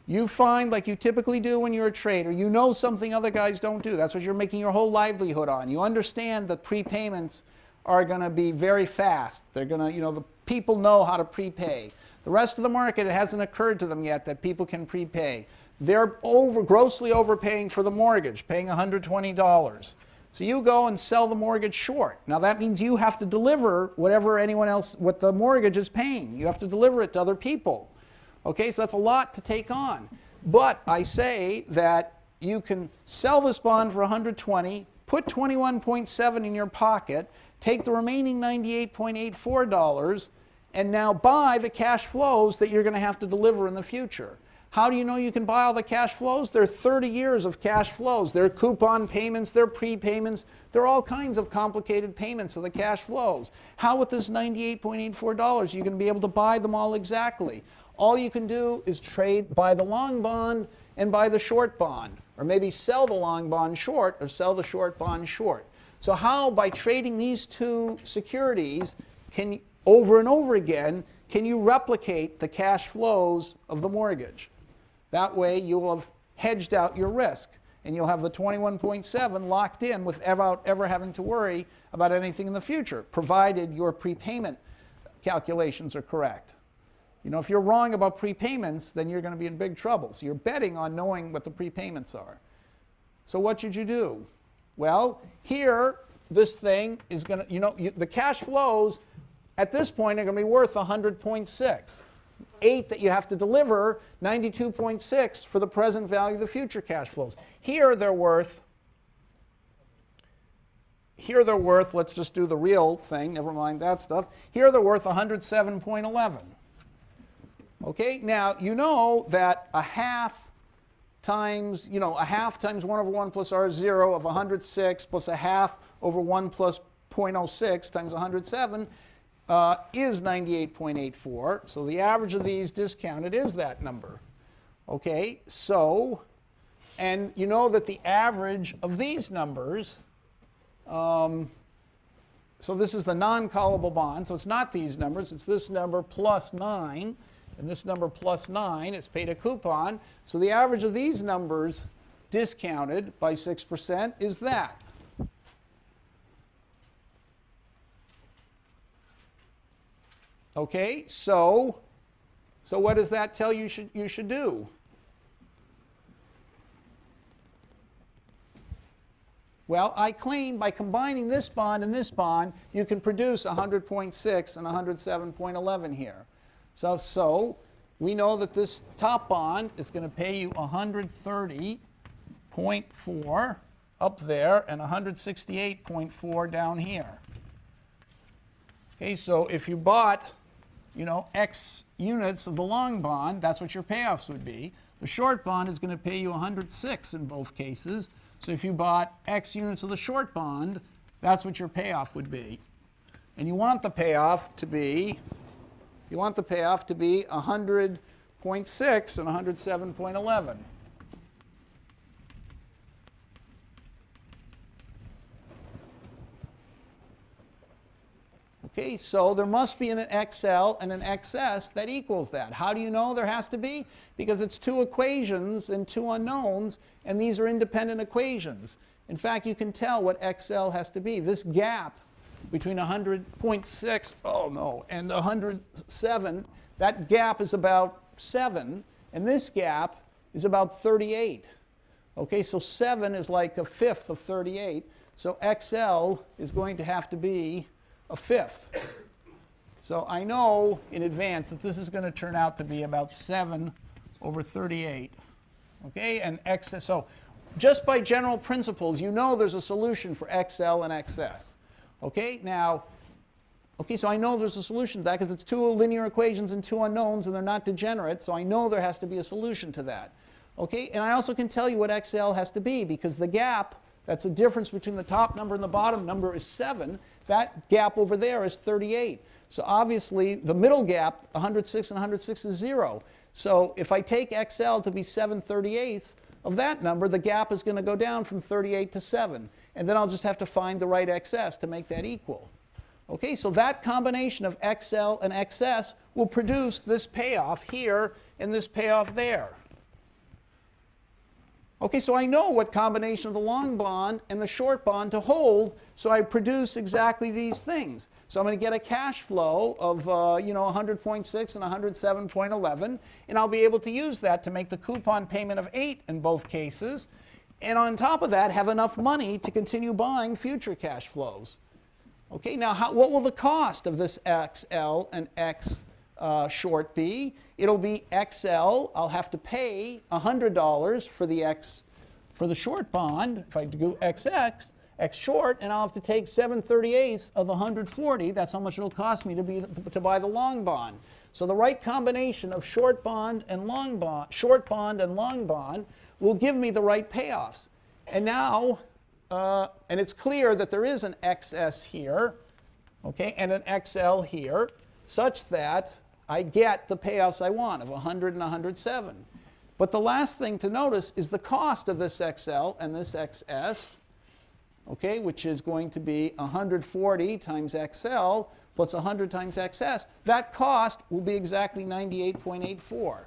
You find, like you typically do when you're a trader, you know something other guys don't do. That's what you're making your whole livelihood on. You understand that prepayments are going to be very fast. They're going to, you know, the people know how to prepay. The rest of the market, it hasn't occurred to them yet that people can prepay. They're grossly overpaying for the mortgage, paying $120. So you go and sell the mortgage short. Now that means you have to deliver whatever anyone else, what the mortgage is paying. You have to deliver it to other people. Okay, so that's a lot to take on. But I say that you can sell this bond for $120, put $21.7 in your pocket, take the remaining $98.84, and now buy the cash flows that you're going to have to deliver in the future. How do you know you can buy all the cash flows? There are 30 years of cash flows. There are coupon payments, there are prepayments, there are all kinds of complicated payments of the cash flows. How with this $98.84 are you going to be able to buy them all exactly? All you can do is buy the long bond and buy the short bond, or maybe sell the long bond short or sell the short bond short. So how, by trading these two securities, over and over again, can you replicate the cash flows of the mortgage? That way you will have hedged out your risk, and you'll have the 21.7 locked in without ever having to worry about anything in the future, provided your prepayment calculations are correct. You know, if you're wrong about prepayments, then you're going to be in big trouble. So you're betting on knowing what the prepayments are. So what should you do? Well, here, this thing is going to, you know, the cash flows at this point are going to be worth 100.6. 8 that you have to deliver, 92.6 for the present value of the future cash flows. Here they're worth, let's just do the real thing, never mind that stuff. Here they're worth 107.11. Okay, now you know that a half times 1 over 1 plus r is 0 of 106 plus a half over 1 plus 0.06 times 107 is 98.84. So the average of these discounted is that number. Okay, so, and you know that the average of these numbers, so this is the non-callable bond, so it's not these numbers, it's this number plus 9, and this number plus 9, it's paid a coupon. So the average of these numbers discounted by 6% is that. Okay, so what does that tell you should do? Well, I claim by combining this bond and this bond, you can produce 100.6 and 107.11 here. So we know that this top bond is going to pay you 130.4 up there and 168.4 down here. Okay, so if you bought, you know, X units of the long bond, that's what your payoffs would be. The short bond is going to pay you 106 in both cases. So if you bought X units of the short bond, that's what your payoff would be. And you want the payoff to be 100.6 and 107.11. Okay, so there must be an XL and an XS that equals that. How do you know there has to be? Because it's two equations and two unknowns, and these are independent equations. In fact, you can tell what XL has to be. This gap between 100.6, oh no, and 107, that gap is about 7, and this gap is about 38. Okay, so 7 is like a fifth of 38, so XL is going to have to be a fifth. So I know in advance that this is going to turn out to be about 7 over 38. Okay, and XS, so just by general principles, you know there's a solution for XL and XS. Okay, now, okay, so I know there's a solution to that because it's two linear equations and two unknowns, and they're not degenerate, so I know there has to be a solution to that. Okay, and I also can tell you what XL has to be because the gap, that's the difference between the top number and the bottom number, is 7. That gap over there is 38. So obviously, the middle gap, 106 and 106, is 0. So if I take XL to be 7/38 of that number, the gap is going to go down from 38 to 7. And then I'll just have to find the right XS to make that equal. Okay, so that combination of XL and XS will produce this payoff here and this payoff there. Okay, so I know what combination of the long bond and the short bond to hold, so I produce exactly these things. So I'm going to get a cash flow of 100.6 and 107.11, and I'll be able to use that to make the coupon payment of 8 in both cases, and on top of that have enough money to continue buying future cash flows. Okay, now what will the cost of this XL and X short be? It'll be XL. I'll have to pay $100 for the short bond if I do XX, X short, and I'll have to take 7/38 of 140. That's how much it'll cost me to buy the long bond. So the right combination of short bond and long bond will give me the right payoffs. And now, and it's clear that there is an XS here, okay, and an XL here, such that I get the payoffs I want of 100 and 107. But the last thing to notice is the cost of this XL and this XS, okay, which is going to be 140 times XL plus 100 times XS. That cost will be exactly 98.84.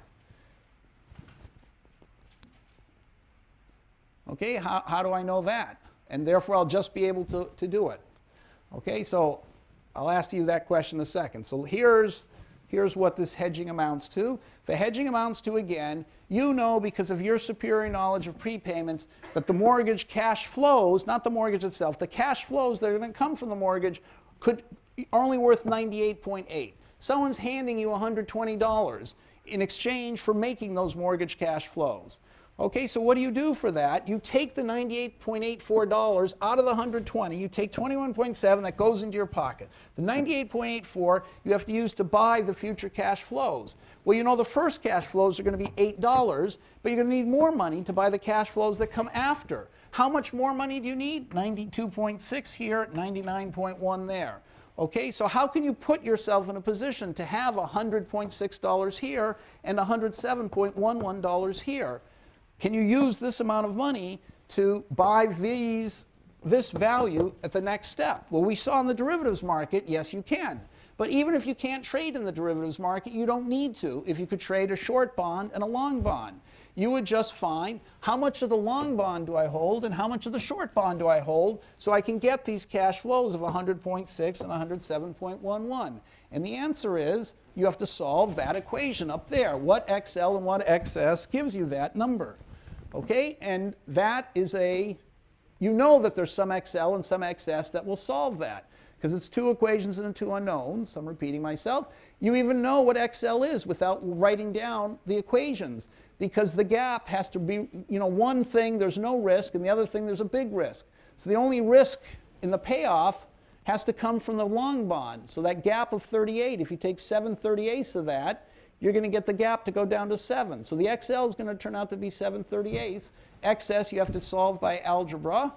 Okay, how do I know that? And therefore, I'll just be able to do it. Okay, so I'll ask you that question in a second. So here's what this hedging amounts to. The hedging amounts to, again, you know because of your superior knowledge of prepayments that the mortgage cash flows, not the mortgage itself, the cash flows that are going to come from the mortgage are only worth 98.8. Someone's handing you $120 in exchange for making those mortgage cash flows. Okay, so what do you do for that? You take the $98.84 out of the 120. You take 21.7, that goes into your pocket. The 98.84 you have to use to buy the future cash flows. Well, you know the first cash flows are going to be $8, but you're going to need more money to buy the cash flows that come after. How much more money do you need? 92.6 here, 99.1 there. Okay, so how can you put yourself in a position to have $100.6 here and $107.11 here? Can you use this amount of money to buy this value at the next step? Well, we saw in the derivatives market, yes, you can. But even if you can't trade in the derivatives market, you don't need to if you could trade a short bond and a long bond. You would just find how much of the long bond do I hold and how much of the short bond do I hold so I can get these cash flows of 100.6 and 107.11. And the answer is you have to solve that equation up there. What XL and what XS gives you that number? Okay, and that is you know that there's some XL and some XS that will solve that because it's two equations and two unknowns. I'm repeating myself. You even know what XL is without writing down the equations because the gap has to be, one thing there's no risk and the other thing there's a big risk. So the only risk in the payoff has to come from the long bond. So that gap of 38, if you take 7/38 of that, you're going to get the gap to go down to 7. So the XL is going to turn out to be 7/38. XS you have to solve by algebra.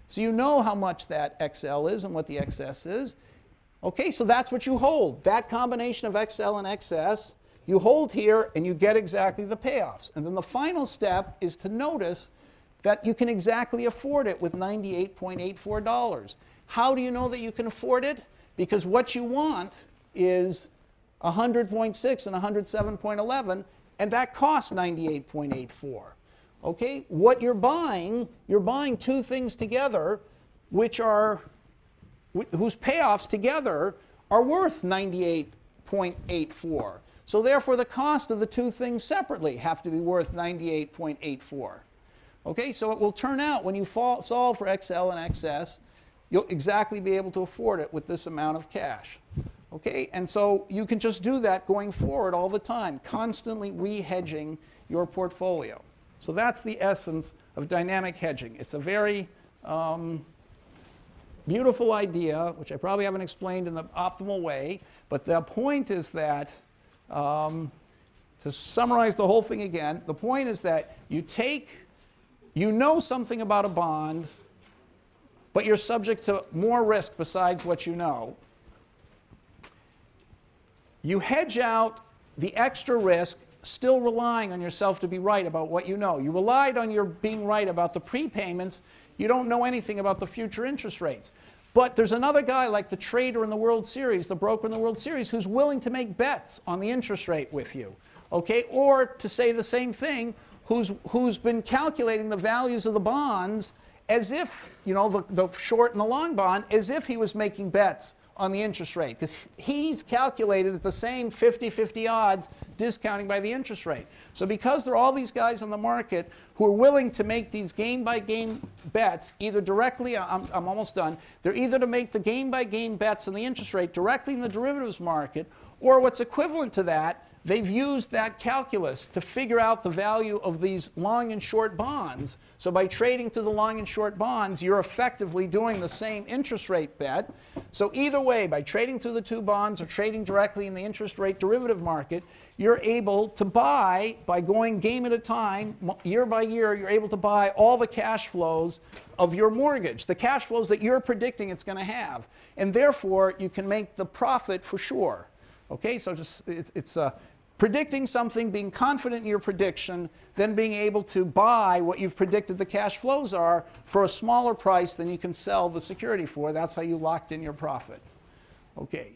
So you know how much that XL is and what the XS is. Okay, so that's what you hold. That combination of XL and XS, you hold here and you get exactly the payoffs. And then the final step is to notice that you can exactly afford it with $98.84. How do you know that you can afford it? Because what you want is 100.6 and 107.11, and that costs 98.84. Okay, what you're buying two things together which are whose payoffs together are worth 98.84. So therefore the cost of the two things separately have to be worth 98.84. Okay, so it will turn out when you solve for XL and XS, you'll exactly be able to afford it with this amount of cash. Okay, and so you can just do that going forward all the time, constantly re-hedging your portfolio. So that's the essence of dynamic hedging. It's a very beautiful idea, which I probably haven't explained in the optimal way, but the point is that, to summarize the whole thing again, the point is that you know something about a bond, but you're subject to more risk besides what you know. You hedge out the extra risk, still relying on yourself to be right about what you know. You relied on your being right about the prepayments. You don't know anything about the future interest rates. But there's another guy like the trader in the World Series, the broker in the World Series, who's willing to make bets on the interest rate with you. Okay? Or to say the same thing, who's been calculating the values of the bonds as if, you know, the short and the long bond, as if he was making bets on the interest rate, because he's calculated at the same 50-50 odds, discounting by the interest rate. So because there are all these guys on the market who are willing to make these game-by-game bets, either directly, I'm almost done, they're either to make the game-by-game bets on the interest rate directly in the derivatives market, or what's equivalent to that, they've used that calculus to figure out the value of these long and short bonds. So by trading through the long and short bonds, you're effectively doing the same interest rate bet. So either way, by trading through the two bonds or trading directly in the interest rate derivative market, you're able to buy, by going game at a time, year by year, you're able to buy all the cash flows of your mortgage, the cash flows that you're predicting it's going to have. And therefore, you can make the profit for sure. Okay, so just it's predicting something, being confident in your prediction, then being able to buy what you've predicted the cash flows are for a smaller price than you can sell the security for. That's how you locked in your profit. Okay.